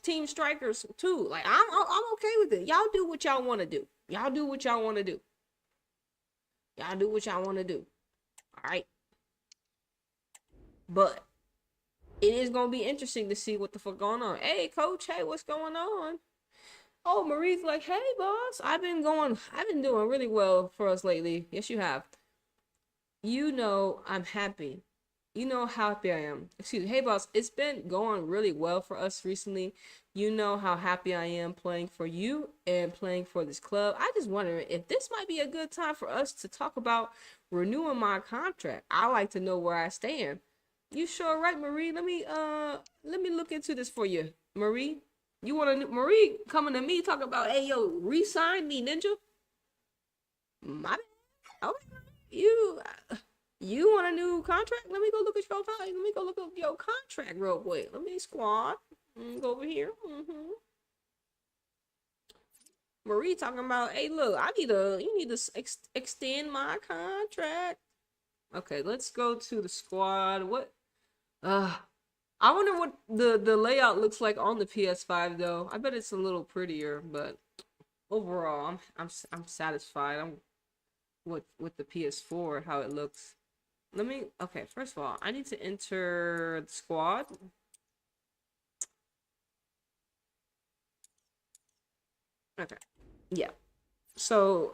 [SPEAKER 1] team strikers too, like I'm okay with it. Y'all do what y'all want to do. Y'all do what y'all want to do. Y'all do what y'all want to do. All right. But it is gonna be interesting to see what the fuck going on. Hey, coach. Hey, what's going on? Oh, Marie's like, hey, boss. I've been doing really well for us lately. Yes, you have. you know I'm happy. You know how happy I am. Excuse me. Hey, boss, it's been going really well for us recently. You know how happy I am playing for you and playing for this club. I just wonder if this might be a good time for us to talk about renewing my contract. I like to know where I stand. You sure right, Marie? Let me look into this for you, Marie. You want to Marie coming to me talking about, hey yo, re-sign me, ninja? My bad. Okay, you want a new contract? Let me go look at your Let me go look up your contract real quick. Let me squad. Go over here. Marie talking about, hey, look, you need to extend my contract. Okay, let's go to the squad. I wonder what the layout looks like on the PS5 though. I bet it's a little prettier, but overall, I'm satisfied. I'm with the PS4 how it looks. Okay, first of all, I need to enter the squad. Okay. Yeah. So,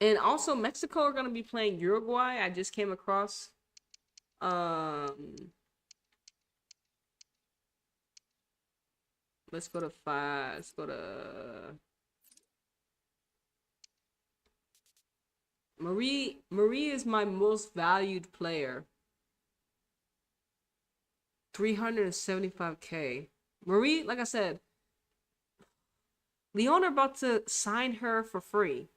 [SPEAKER 1] and also Mexico are going to be playing Uruguay. I just came across let's go to 5. Let's go to Marie is my most valued player. 375K. Marie, like I said, Leon are about to sign her for free.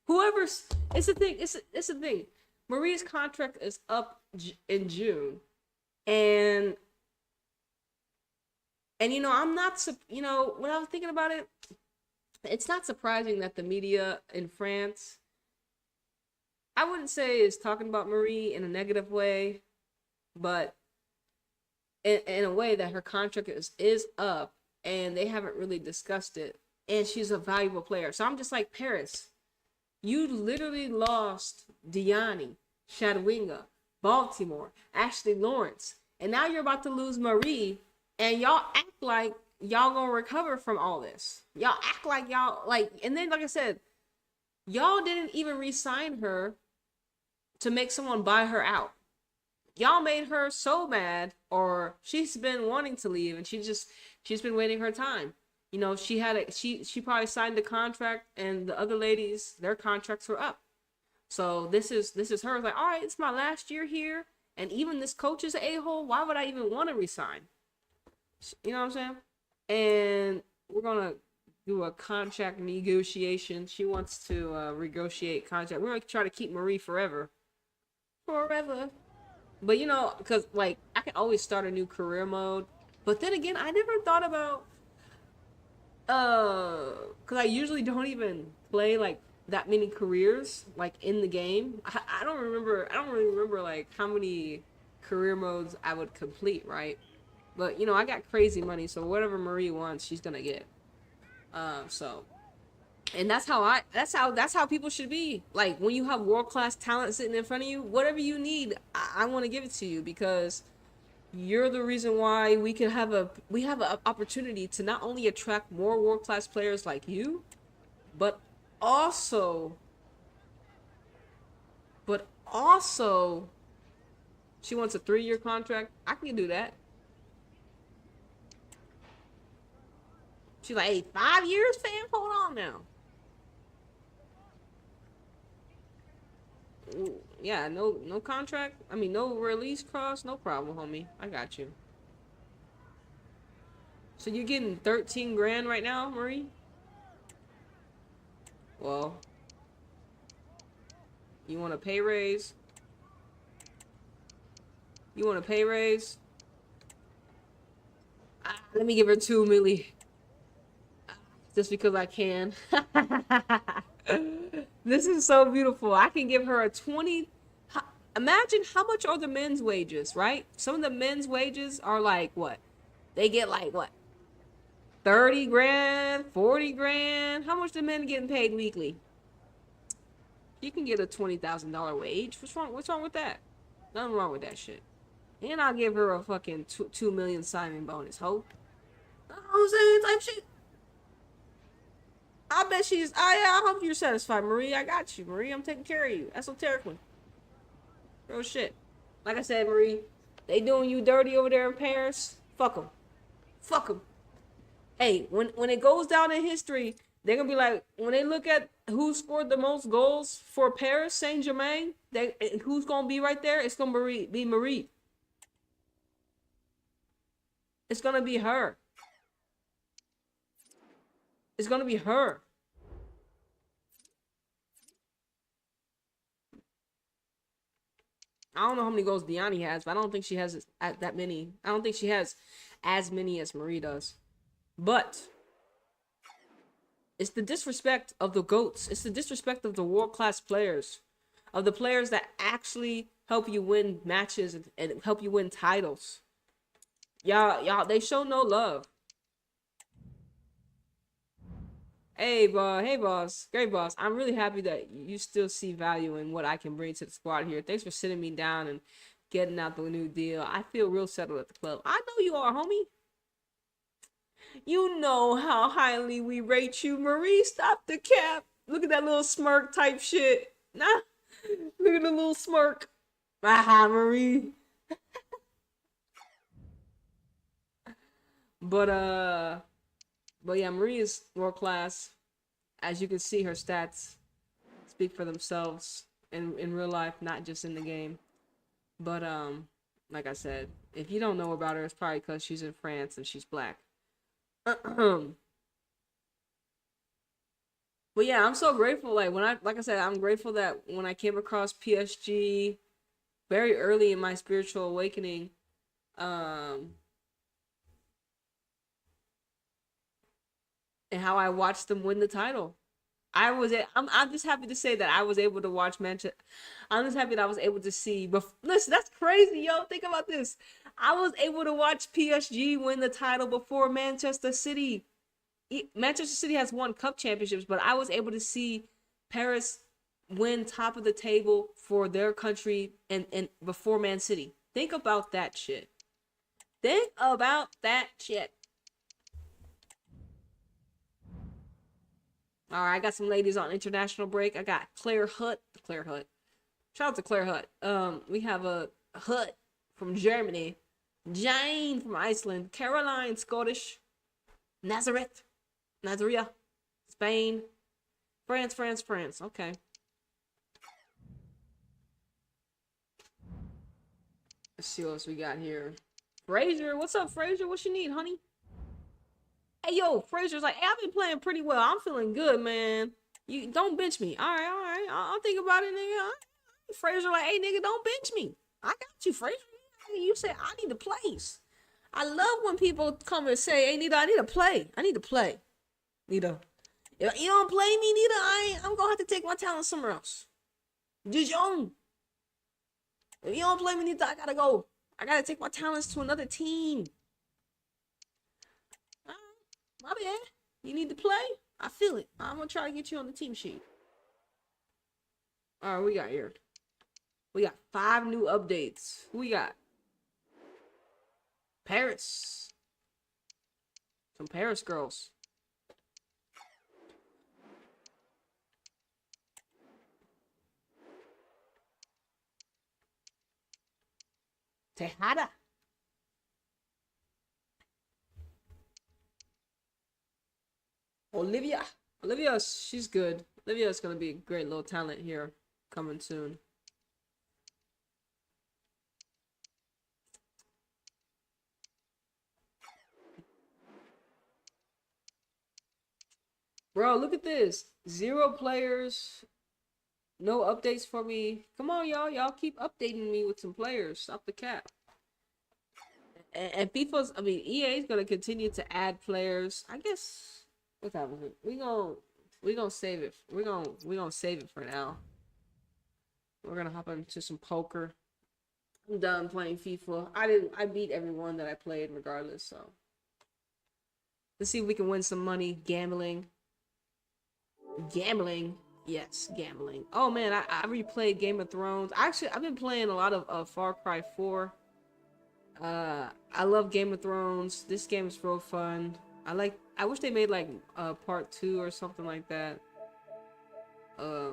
[SPEAKER 1] It's the thing. It's the thing. Marie's contract is up in June, and I'm not. When I was thinking about it, it's not surprising that the media in France, I wouldn't say is talking about Marie in a negative way, but in a way that her contract is up and they haven't really discussed it, and she's a valuable player. So I'm just like, Paris, you literally lost Diani, Shadwinga, Baltimore, Ashley Lawrence, and now you're about to lose Marie, and y'all act like y'all gonna recover from all this. Y'all act like y'all and then like I said, y'all didn't even re-sign her to make someone buy her out. Y'all made her so mad, or she's been wanting to leave, and she's been waiting her time. She probably signed the contract, and the other ladies, their contracts were up. So this is her like, all right, it's my last year here, and even this coach is an a-hole. Why would I even want to resign? You know what I'm saying? And we're gonna do a contract negotiation. She wants to negotiate contract. We're gonna try to keep Marie forever. But because I can always start a new career mode. But then again, I never thought about because I usually don't even play that many careers in the game. I don't really remember how many career modes I would complete, right? But I got crazy money, so whatever Marie wants, she's gonna get. So and that's how people should be. Like, when you have world-class talent sitting in front of you, whatever you need, I want to give it to you, because you're the reason why we have an opportunity to not only attract more world-class players like you, but also she wants a 3-year contract. I can do that. She's like, hey, 5 years, fam? Hold on now. Yeah, no contract. I mean, no release clause. No problem, homie. I got you. So you're getting 13 grand right now, Marie? Well, you want a pay raise? You want a pay raise? Let me give her 2 milli. Just because I can. This is so beautiful. I can give her a 20. Imagine how much are the men's wages, right? Some of the men's wages are what? They get what? 30 grand, 40 grand. How much the men getting paid weekly? You can get a $20,000 wage. What's wrong with that? Nothing wrong with that shit. And I'll give her a fucking 2 million signing bonus. Hope. You know what I'm saying? Type shit. I bet she's. I hope you're satisfied, Marie. I got you, Marie. I'm taking care of you. Esoterically. Real shit. Like I said, Marie, they doing you dirty over there in Paris. Fuck them. Fuck them. Hey, when it goes down in history, they're gonna be like, when they look at who scored the most goals for Paris Saint-Germain, who's gonna be right there? It's gonna be Marie. It's gonna be her. It's gonna be her. I don't know how many goals Diani has, but I don't think she has that many. I don't think she has as many as Marie does. But it's the disrespect of the GOATs. It's the disrespect of the world-class players. Of the players that actually help you win matches and help you win titles. Y'all, they show no love. Hey, boss. Great boss. I'm really happy that you still see value in what I can bring to the squad here. Thanks for sitting me down and getting out the new deal. I feel real settled at the club. I know you are, homie. You know how highly we rate you, Marie. Stop the cap. Look at that little smirk type shit. Nah. Look at the little smirk. Aha, Marie. But yeah, Marie is world class. As you can see, her stats speak for themselves in real life, not just in the game. But like I said, if you don't know about her, it's probably because she's in France and she's black. But yeah, I'm so grateful. Like I said, I'm grateful that when I came across PSG very early in my spiritual awakening, and how I watched them win the title. I'm just happy to say that I was able to watch Manchester. I'm just happy that I was able to see. But listen, that's crazy, yo. Think about this. I was able to watch PSG win the title before Manchester City. Manchester City has won cup championships, but I was able to see Paris win top of the table for their country and before Man City. Think about that shit. Think about that shit. All right, I got some ladies on international break. I got Claire Hutt. Shout out to Claire Hutt. We have a Hutt from Germany, Jane from Iceland, Caroline Scottish, Nazareth, Nazaria, Spain, France. Okay. Let's see what else we got here. Fraser, what's up, Fraser? What you need, honey? Hey, yo, Fraser's like, hey, I've been playing pretty well. I'm feeling good, man. You don't bench me. All right. I'll think about it, nigga. Fraser like, hey, nigga, don't bench me. I got you, Fraser. You say I need to place. I love when people come and say, hey, Anita, I need to play. Nita, if you don't play me, Nita, I'm gonna have to take my talent somewhere else. Dijon. If you don't play me, Nita, I gotta go. I gotta take my talents to another team. My bad. You need to play? I feel it. I'm gonna try to get you on the team sheet. Alright, we got here. We got 5 new updates. Who we got? Paris. Some Paris girls. Tejada. Olivia, she's good. Olivia's gonna be a great little talent here, coming soon. Bro, look at this. 0 players, no updates for me. Come on, y'all. Y'all keep updating me with some players. Stop the cap. And FIFA's, EA's gonna continue to add players. I guess. What time is it? We gonna save it. We gonna save it for now. We're gonna hop into some poker. I'm done playing FIFA. I beat everyone that I played regardless, so let's see if we can win some money gambling. Yes, gambling. Oh man, I replayed Game of Thrones. Actually, I've been playing a lot of Far Cry 4. I love Game of Thrones. This game is real fun. I wish they made like part 2 or something like that. I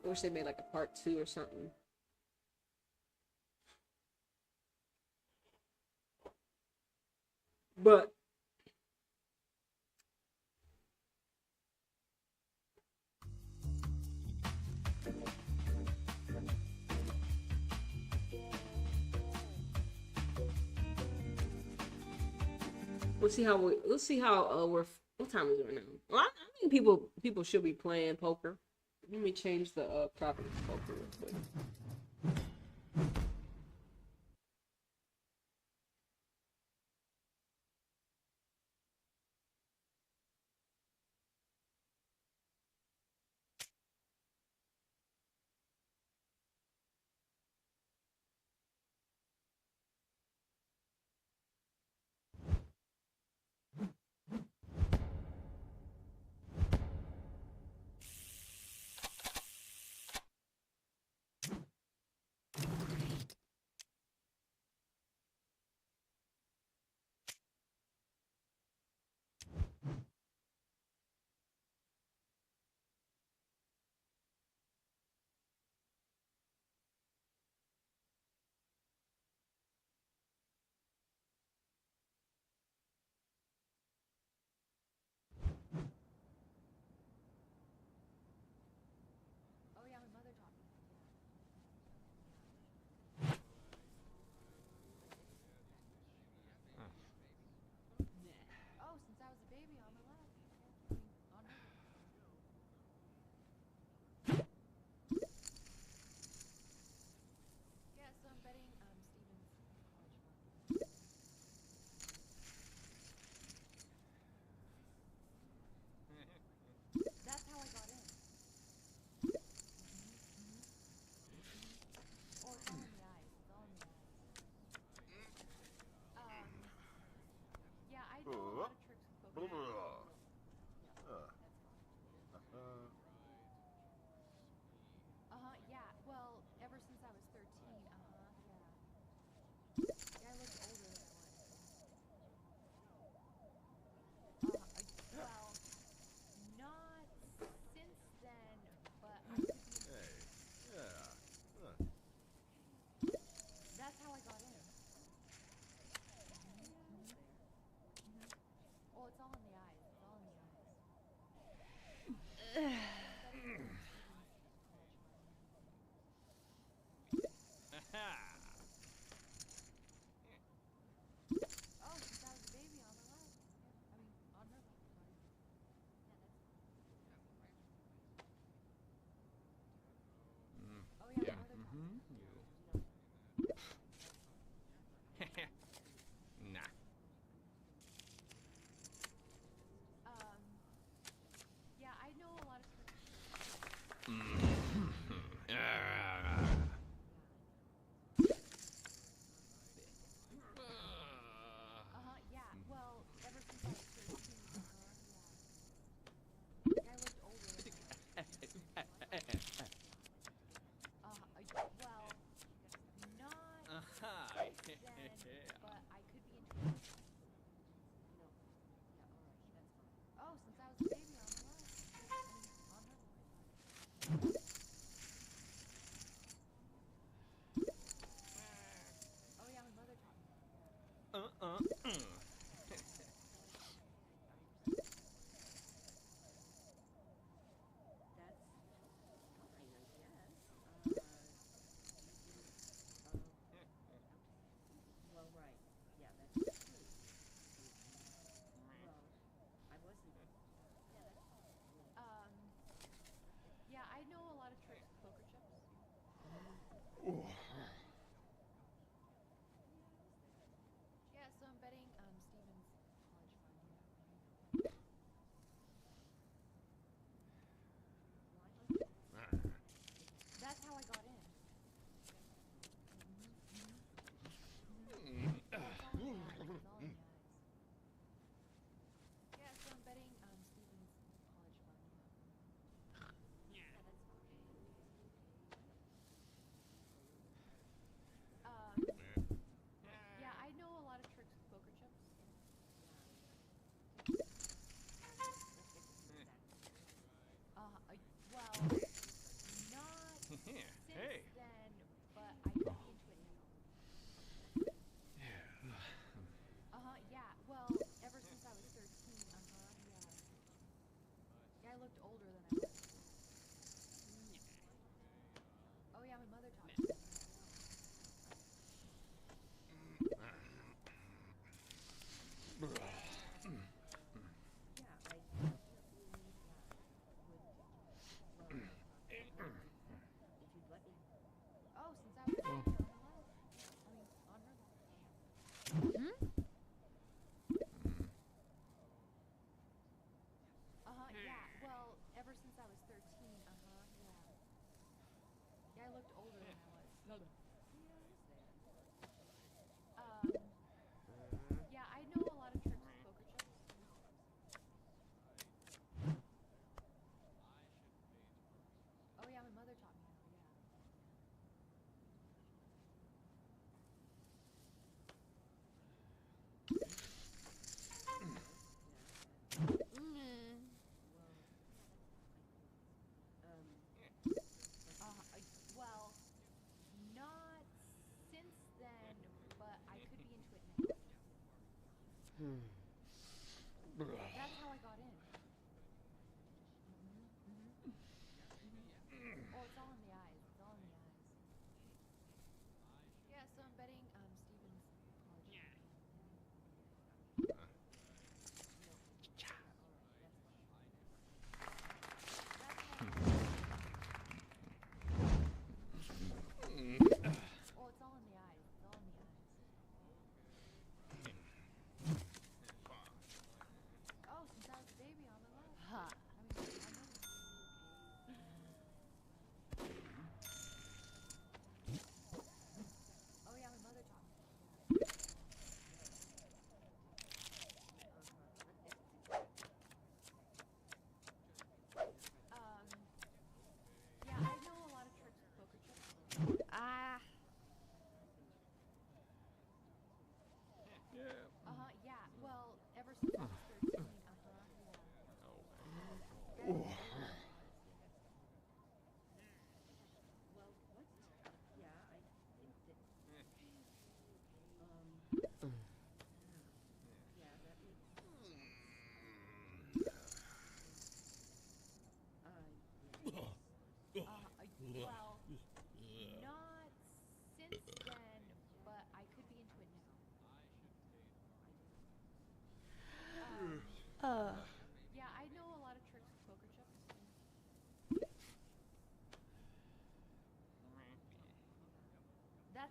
[SPEAKER 1] wish they made like a part 2 or something. But let's see how we're what time is it right now? Well, I think people should be playing poker. Let me change the property to poker real quick.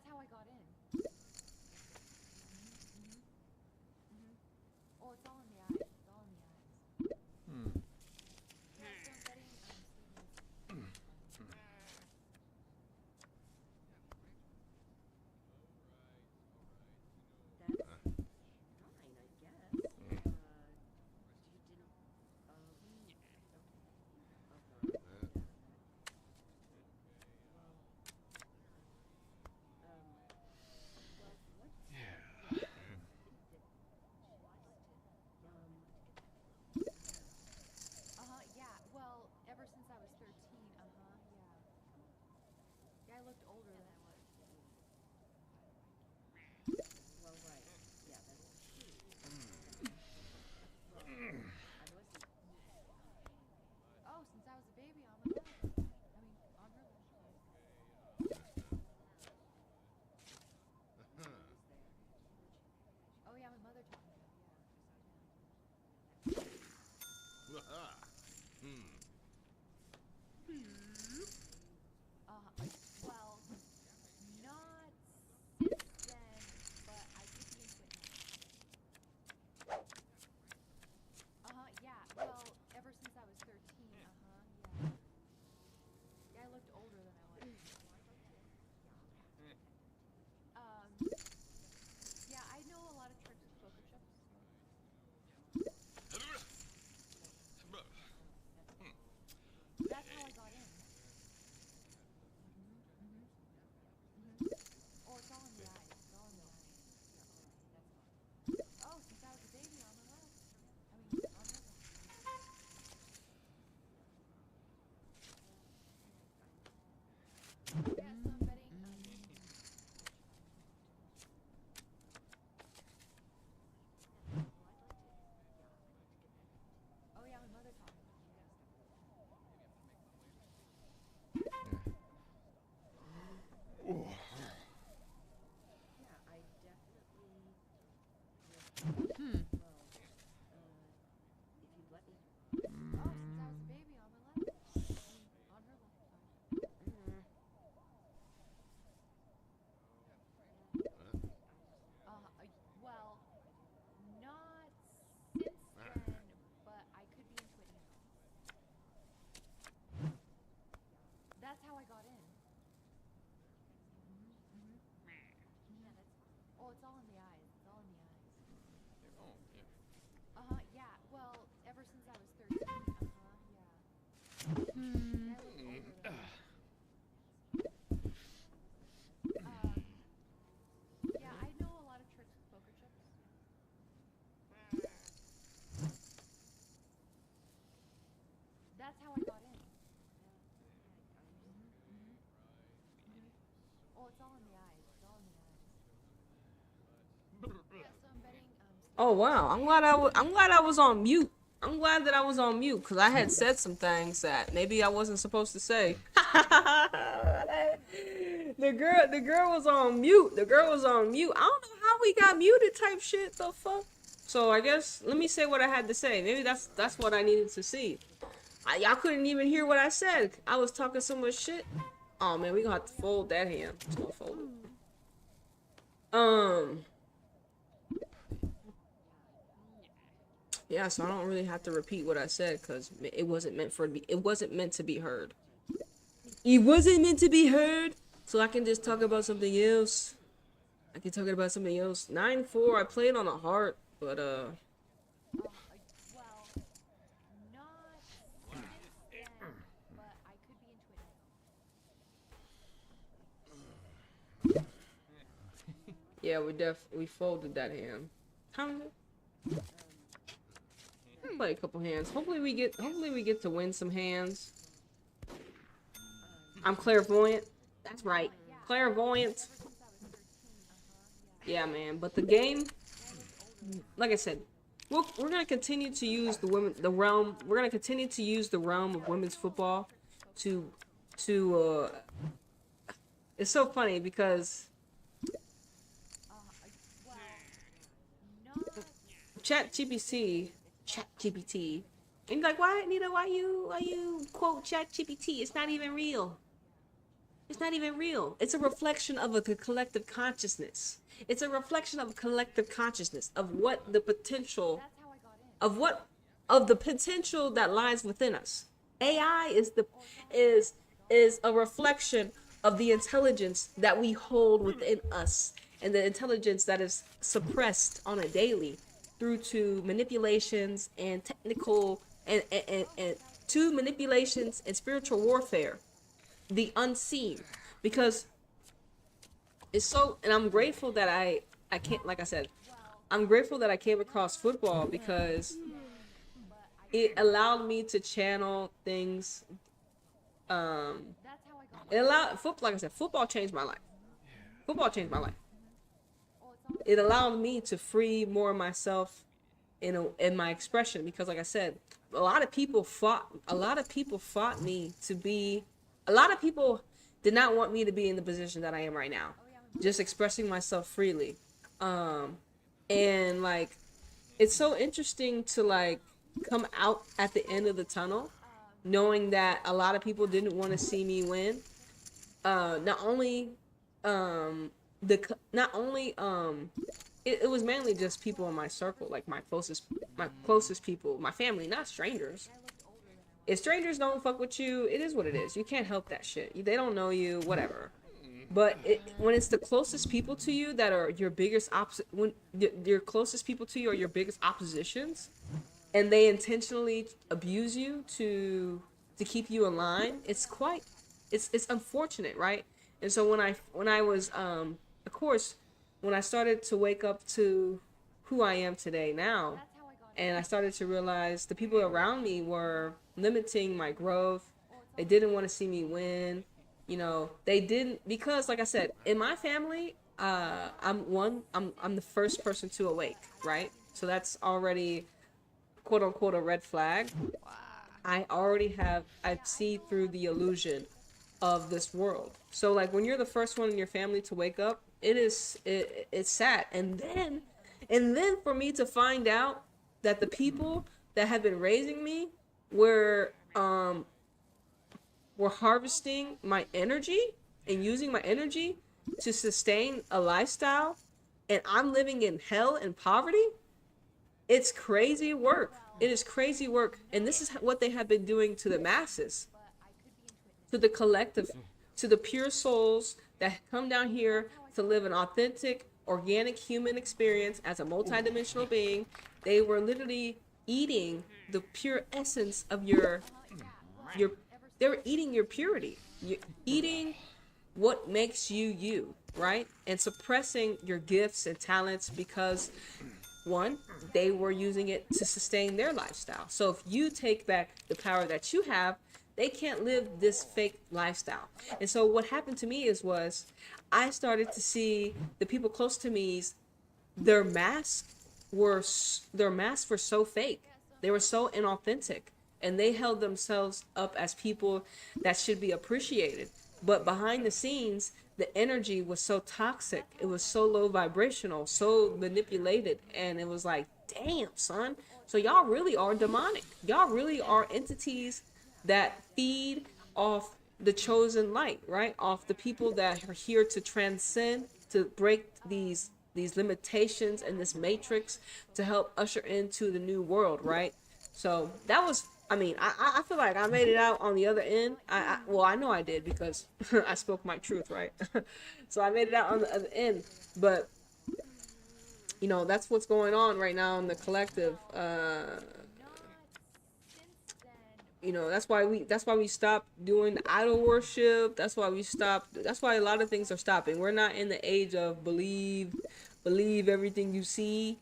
[SPEAKER 4] That's how I got in. Oh, it's all in the eyes. It's all in the eyes. Yeah, so I'm betting yeah. Well, ever since I was 13, yeah. Yeah, I looked older than I was. Oh, since I was a baby on my left. I mean, on her left. Oh, yeah, my mother taught me that, well, not since then, but I could be into it now. Yeah. Well, ever since I was 13, yeah. Yeah, I looked older than I was. Yeah, I know a lot of tricks with poker chips. That's how I got in. Oh, it's all in the eyes. It's all in the eyes. Oh, since I was a baby on my left. I mean, on her left. Yeah, so I'm betting. Oh, yeah, my mother taught me that. Oh, since I was a baby on my left. I mean, on her left. Sorry. Well, not since then, but I could be into it now. That's how I got in. Oh, it's all in the eyes. It's all in the eyes. Yeah. Well, ever since I was 13, yeah. Yeah, I looked older than I was. Yeah, I know a lot of tricks with poker chips. That's how I got in. Oh, it's all in the eyes. It's all in the eyes. Yeah, so I'm betting.
[SPEAKER 1] Oh wow, I'm glad I was on mute. I'm glad that I was on mute because I had said some things that maybe I wasn't supposed to say. The girl was on mute. The girl was on mute. I don't know how we got muted type shit. The fuck. So I guess let me say what I had to say. Maybe that's what I needed to see. Y'all couldn't even hear what I said. I was talking so much shit. Oh man, we gonna have to fold that hand. Just gonna fold it. Yeah, so I don't really have to repeat what I said because it wasn't meant for it wasn't meant to be heard. It wasn't meant to be heard, so I can just talk about something else. I can talk about something else. 9-4. I played on a heart, but
[SPEAKER 4] well, not since then, but I could be into it now.
[SPEAKER 1] yeah, we folded that hand. How is it? Play a couple hands. Hopefully we get to win some hands. I'm clairvoyant. That's right. Clairvoyant. Yeah, man. But the game, like I said, we're gonna continue to use We're gonna continue to use the realm of women's football to It's so funny because ChatGPT, and you're like, why, Anita? Why you quote ChatGPT? It's not even real. It's not even real. It's a reflection of the collective consciousness. It's a reflection of collective consciousness of what the potential
[SPEAKER 4] That's how I got in.
[SPEAKER 1] of the potential that lies within us. AI is a reflection of the intelligence that we hold within us and the intelligence that is suppressed on a daily through to manipulations and technical and to manipulations and spiritual warfare, the unseen. Because it's so, and I'm grateful that I can't, like I said, I'm grateful that I came across football because it allowed me to channel things.
[SPEAKER 4] That's how I got
[SPEAKER 1] It allowed football, like I said, football changed my life. Football changed my life.
[SPEAKER 4] Oh, it's on.
[SPEAKER 1] It allowed me to free more of myself in my expression because, like I said, a lot of people fought me to be. A lot of people did not want me to be in the position that I am right now, just expressing myself freely. And like, it's so interesting to like come out at the end of the tunnel knowing that a lot of people didn't want to see me win. Not only it was mainly just people in my circle, like my closest people, my family, not strangers. If strangers don't fuck with you, it is what it is. You can't help that shit. They don't know you, whatever. But when it's the closest people to you that are your biggest when your closest people to you are your biggest oppositions, and they intentionally abuse you to keep you in line, it's unfortunate, right? And so when I was of course, when I started to wake up to who I am today now,
[SPEAKER 4] That's how I got in.
[SPEAKER 1] and I started to realize the people around me were limiting my growth. They didn't want to see me win. You know, they didn't, because like I said, in my family, I'm the first person to awake, right? So that's already quote unquote a red flag. I see through the illusion of this world. So like when you're the first one in your family to wake up, it's sad. And then for me to find out that the people that had been raising me were harvesting my energy and using my energy to sustain a lifestyle, and I'm living in hell and poverty. It's crazy work. It is crazy work. And this is what they have been doing to the masses, to the collective, to the pure souls that come down here to live an authentic, organic human experience as a multidimensional being. They were literally eating the pure essence of your they were eating your purity. You're eating what makes you, right? And suppressing your gifts and talents because one, they were using it to sustain their lifestyle. So if you take back the power that you have, they can't live this fake lifestyle. And so what happened to me was I started to see the people close to me's their masks were so fake. They were so inauthentic, and they held themselves up as people that should be appreciated. But behind the scenes, the energy was so toxic. It was so low vibrational, so manipulated, and it was like, damn, son. So y'all really are demonic. Y'all really are entities that feed off the chosen light, right? Off the people that are here to transcend, to break these limitations and this matrix to help usher into the new world, right? So that was, I mean, I feel like I made it out on the other end. Well, I know I did because I spoke my truth, right? So I made it out on the other end. But you know, that's what's going on right now in the collective. You know, that's why we stopped doing idol worship. That's why a lot of things are stopping. We're not in the age of believe everything you see.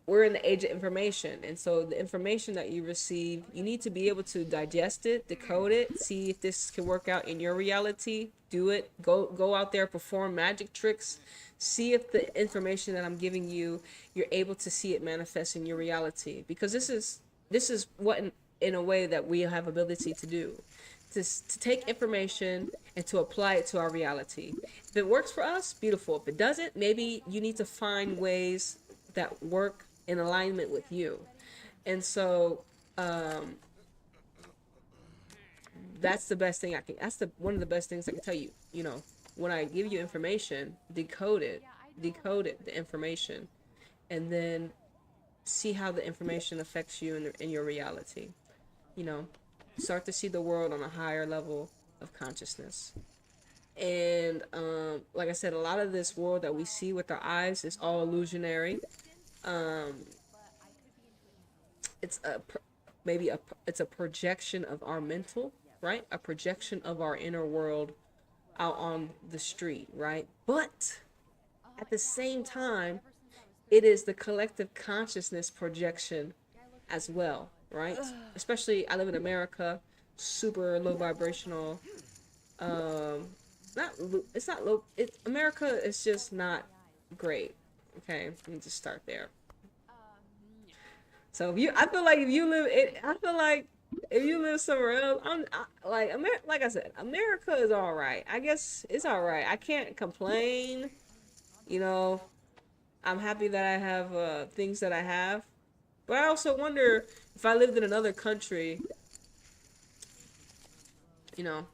[SPEAKER 1] We're in the age of information. And so the information that you receive, you need to be able to digest it, decode it, see if this can work out in your reality. Do it. Go out there, perform magic tricks. See if the information that I'm giving you, you're able to see it manifest in your reality. Because this is what in a way that we have ability to do, to take information and to apply it to our reality. If it works for us, beautiful. If it doesn't, maybe you need to find ways that work in alignment with you. And so that's the best thing I can. That's one of the best things I can tell you. You know, when I give you information, decode it, the information, and then see how the information affects you in your reality. You know, start to see the world on a higher level of consciousness. And like I said, a lot of this world that we see with our eyes is all illusionary. It's it's a projection of our mental, right? A projection of our inner world out on the street, right? But at the same time, it is the collective consciousness projection as well, right? Especially, I live in America, super low vibrational. It's not low. America is just not great. Okay, let me just start there. So I feel like if you live somewhere else, like I said, America is all right. I guess it's all right. I can't complain. You know, I'm happy that I have things that I have, but I also wonder if I lived in another country. You know,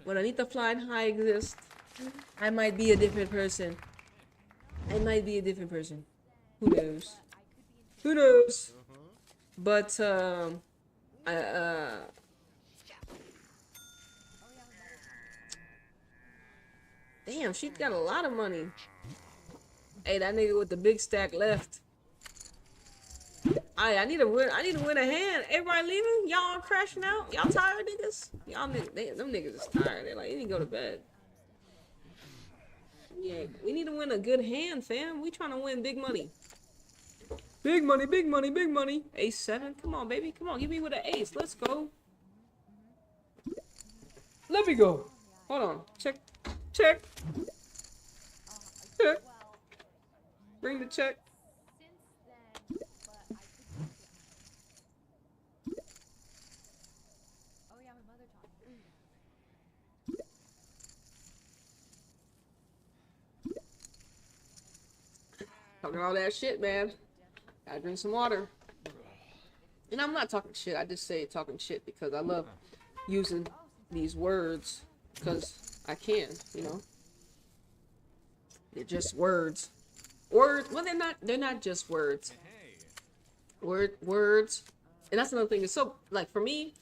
[SPEAKER 1] when Anita Flying High exists, I might be a different person. Who knows? Who knows? But damn, she got a lot of money. Hey, that nigga with the big stack left. I need to win a hand. Everybody leaving? Y'all crashing out? Y'all tired, niggas? Them niggas is tired. They're like, you need to go to bed. Yeah, we need to win a good hand, fam. We trying to win big money. Big money, big money, big money. Ace 7. Come on, baby. Come on. Give me with an ace. Let's go. Let me go. Hold on. Check. Check. Check. Bring the check. Talking all that shit, man. Gotta drink some water. And I'm not talking shit. I just say talking shit because I love using these words because I can, you know. They're just words. Well, they're not just words. Words. And that's another thing. It's so, like, for me,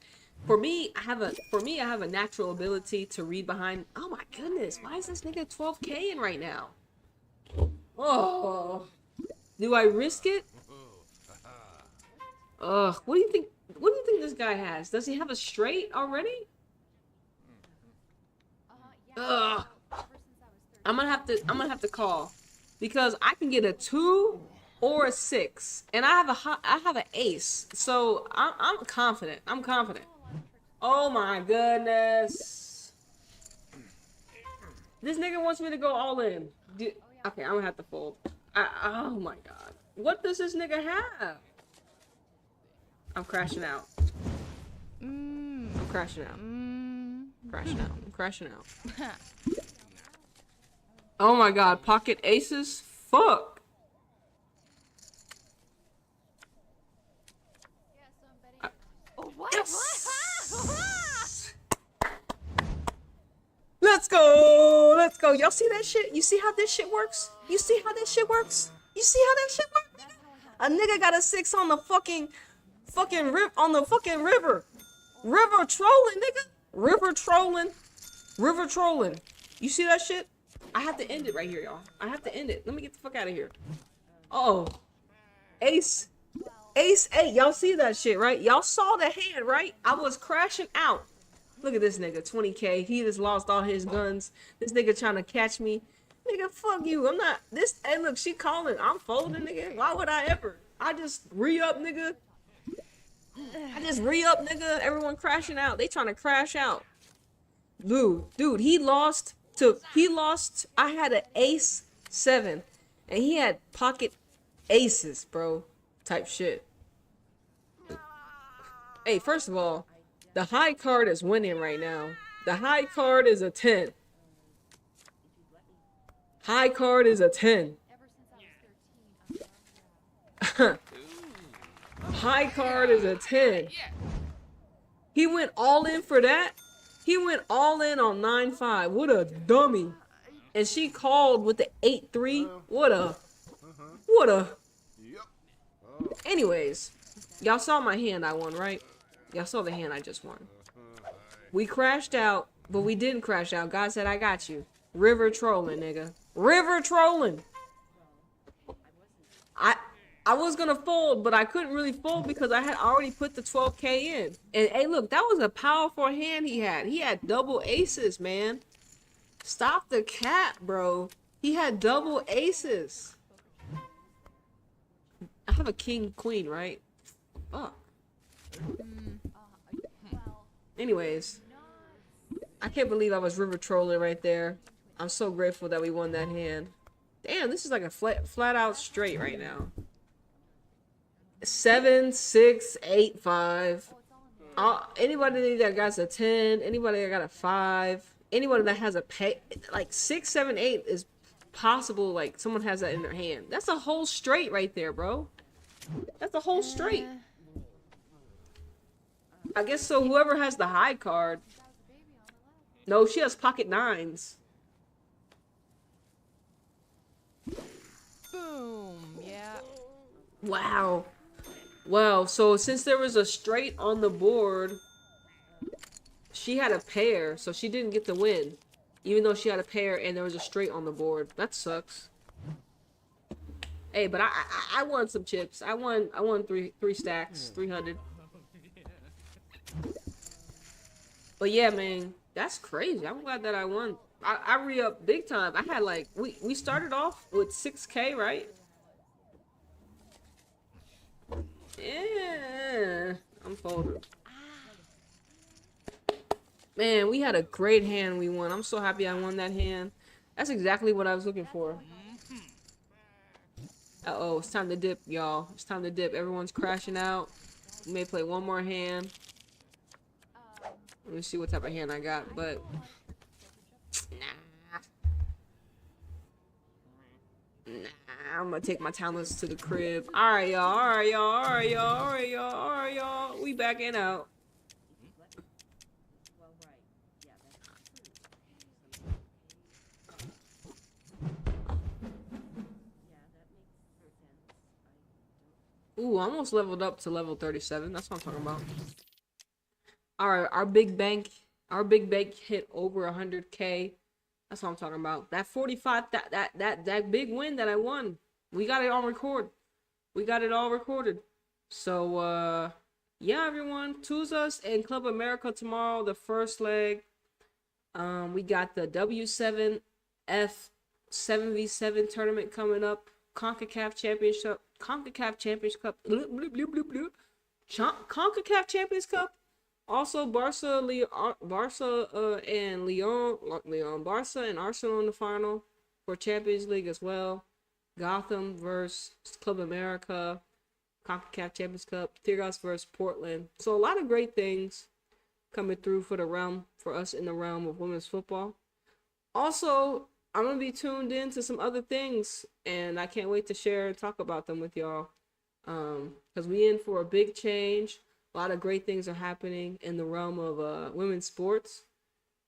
[SPEAKER 1] I have a natural ability to read behind. Oh my goodness, why is this nigga 12K in right now? Oh, do I risk it? Ugh, what do you think? What do you think this guy has? Does he have a straight already? Ugh. I'm gonna have to call because I can get a 2 or a 6, and I have an ace, so I'm confident. I'm confident. Oh my goodness, this nigga wants me to go all in. Okay, I'm gonna have to fold. Oh my god, what does this nigga have? I'm crashing out. I'm crashing out. Crashing out. I'm crashing out. Oh my god, pocket aces? Fuck.
[SPEAKER 4] What?
[SPEAKER 1] Yes. Let's go. Let's go. Y'all see that shit? You see how this shit works? You see how this shit works? You see how that shit works? A nigga got a 6 on the fucking river. River trolling, nigga. River trolling. You see that shit? I have to end it right here, y'all. I have to end it. Let me get the fuck out of here. Oh, ace 8. Y'all see that shit, right? Y'all saw the hand, right? I was crashing out. Look at this nigga, 20K. He just lost all his guns. This nigga trying to catch me. Nigga, fuck you. I'm not this. Hey, look, she calling. I'm folding, nigga. Why would I ever? I just re-up, nigga. Everyone crashing out. They trying to crash out. Dude, he lost. I had an ace 7, and he had pocket aces, bro. Type shit. Hey, first of all, the high card is winning right now. The high card is a 10. High card is a 10. High card is a 10. He went all in for that. He went all in on 9-5. What a dummy. And she called with the 8-3. What a. Anyways, y'all saw my hand I won, right? Y'all saw the hand I just won. We crashed out, but we didn't crash out. God said, I got you. River trolling, nigga. River trolling. I was gonna fold, but I couldn't really fold because I had already put the 12K in. And hey, look, that was a powerful hand he had. He had double aces, man. Stop the cap, bro. He had double aces. I have a king queen, right? Fuck. Anyways, I can't believe I was river trolling right there. I'm so grateful that we won that hand. Damn, this is like a flat out straight right now. 7, 6, 8, 5. Anybody that got a 10, anybody that got a 5, anybody that has a pay, like 6, 7, 8 is possible. Like someone has that in their hand. That's a whole straight right there, bro. That's a whole straight. I guess so. Whoever has the high card. No, she has pocket 9s.
[SPEAKER 4] Boom. Yeah.
[SPEAKER 1] Wow. Wow. So since there was a straight on the board, she had a pair, so she didn't get the win. Even though she had a pair and there was a straight on the board. That sucks. Hey, but I won some chips. I won three stacks, 300. But yeah, man, that's crazy. I'm glad that I won. I re-upped big time. I had like we started off with 6K, right? Yeah, I'm folded. Man, we had a great hand we won. I'm so happy I won that hand. That's exactly what I was looking for. Uh-oh, it's time to dip, y'all. It's time to dip. Everyone's crashing out. We may play one more hand. Let me see what type of hand I got, but... Nah, I'm gonna take my talents to the crib. Alright, y'all. Alright, y'all. Alright, y'all. Alright, y'all. Alright, y'all. We back in out. Ooh, almost leveled up to level 37. That's what I'm talking about. Alright, our big bank hit over 100K. That's what I'm talking about. That 45, that big win that I won. We got it on record. We got it all recorded. So, yeah, everyone. Tuzas and Club America tomorrow, the first leg. We got the W7F 7v7 tournament coming up. CONCACAF Championship. CONCACAF Champions Cup. CONCACAF Champions Cup. Also, Barca and Barca and Arsenal in the final for Champions League as well. Gotham versus Club America, CONCACAF Champions Cup, Tigres versus Portland. So a lot of great things coming through for the realm, for us in the realm of women's football. Also, I'm gonna be tuned in to some other things, and I can't wait to share and talk about them with y'all. Because we in for a big change. A lot of great things are happening in the realm of women's sports,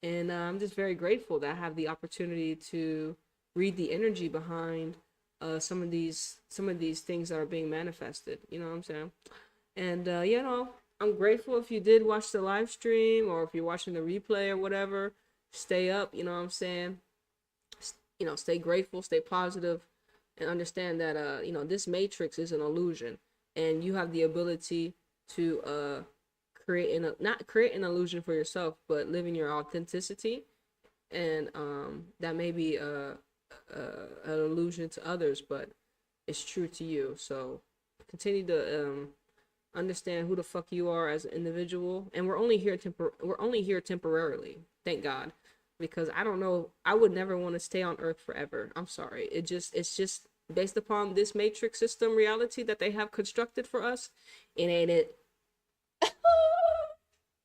[SPEAKER 1] and I'm just very grateful that I have the opportunity to read the energy behind some of these things that are being manifested. You know what I'm saying? And you know, I'm grateful if you did watch the live stream or if you're watching the replay or whatever. Stay up. You know what I'm saying? You know, stay grateful, stay positive, and understand that you know, this matrix is an illusion, and you have the ability to not create an illusion for yourself, but live in your authenticity, and that may be an illusion to others, but it's true to you. So continue to understand who the fuck you are as an individual, and we're only here temporarily. Thank God, because I don't know, I would never want to stay on Earth forever. I'm sorry. It's just based upon this matrix system reality that they have constructed for us. It ain't it.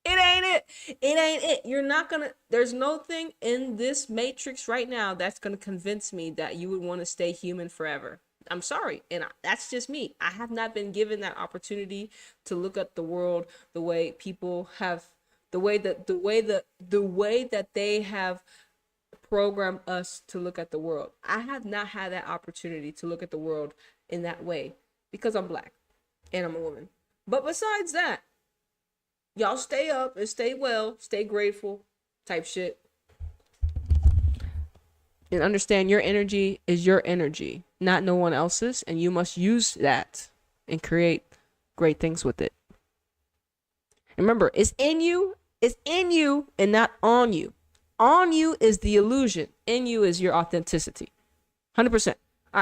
[SPEAKER 1] It ain't it. You're not gonna, there's no thing in this matrix right now that's gonna convince me that you would want to stay human forever. I'm sorry, and that's just me. I have not been given that opportunity to look at the world the way people have The way that they have programmed us to look at the world. I have not had that opportunity to look at the world in that way because I'm black and I'm a woman. But besides that, y'all stay up and stay well, stay grateful type shit. And understand your energy is your energy, not no one else's, and you must use that and create great things with it. And remember, it's in you and not on you. On you is the illusion. In you is your authenticity. 100%.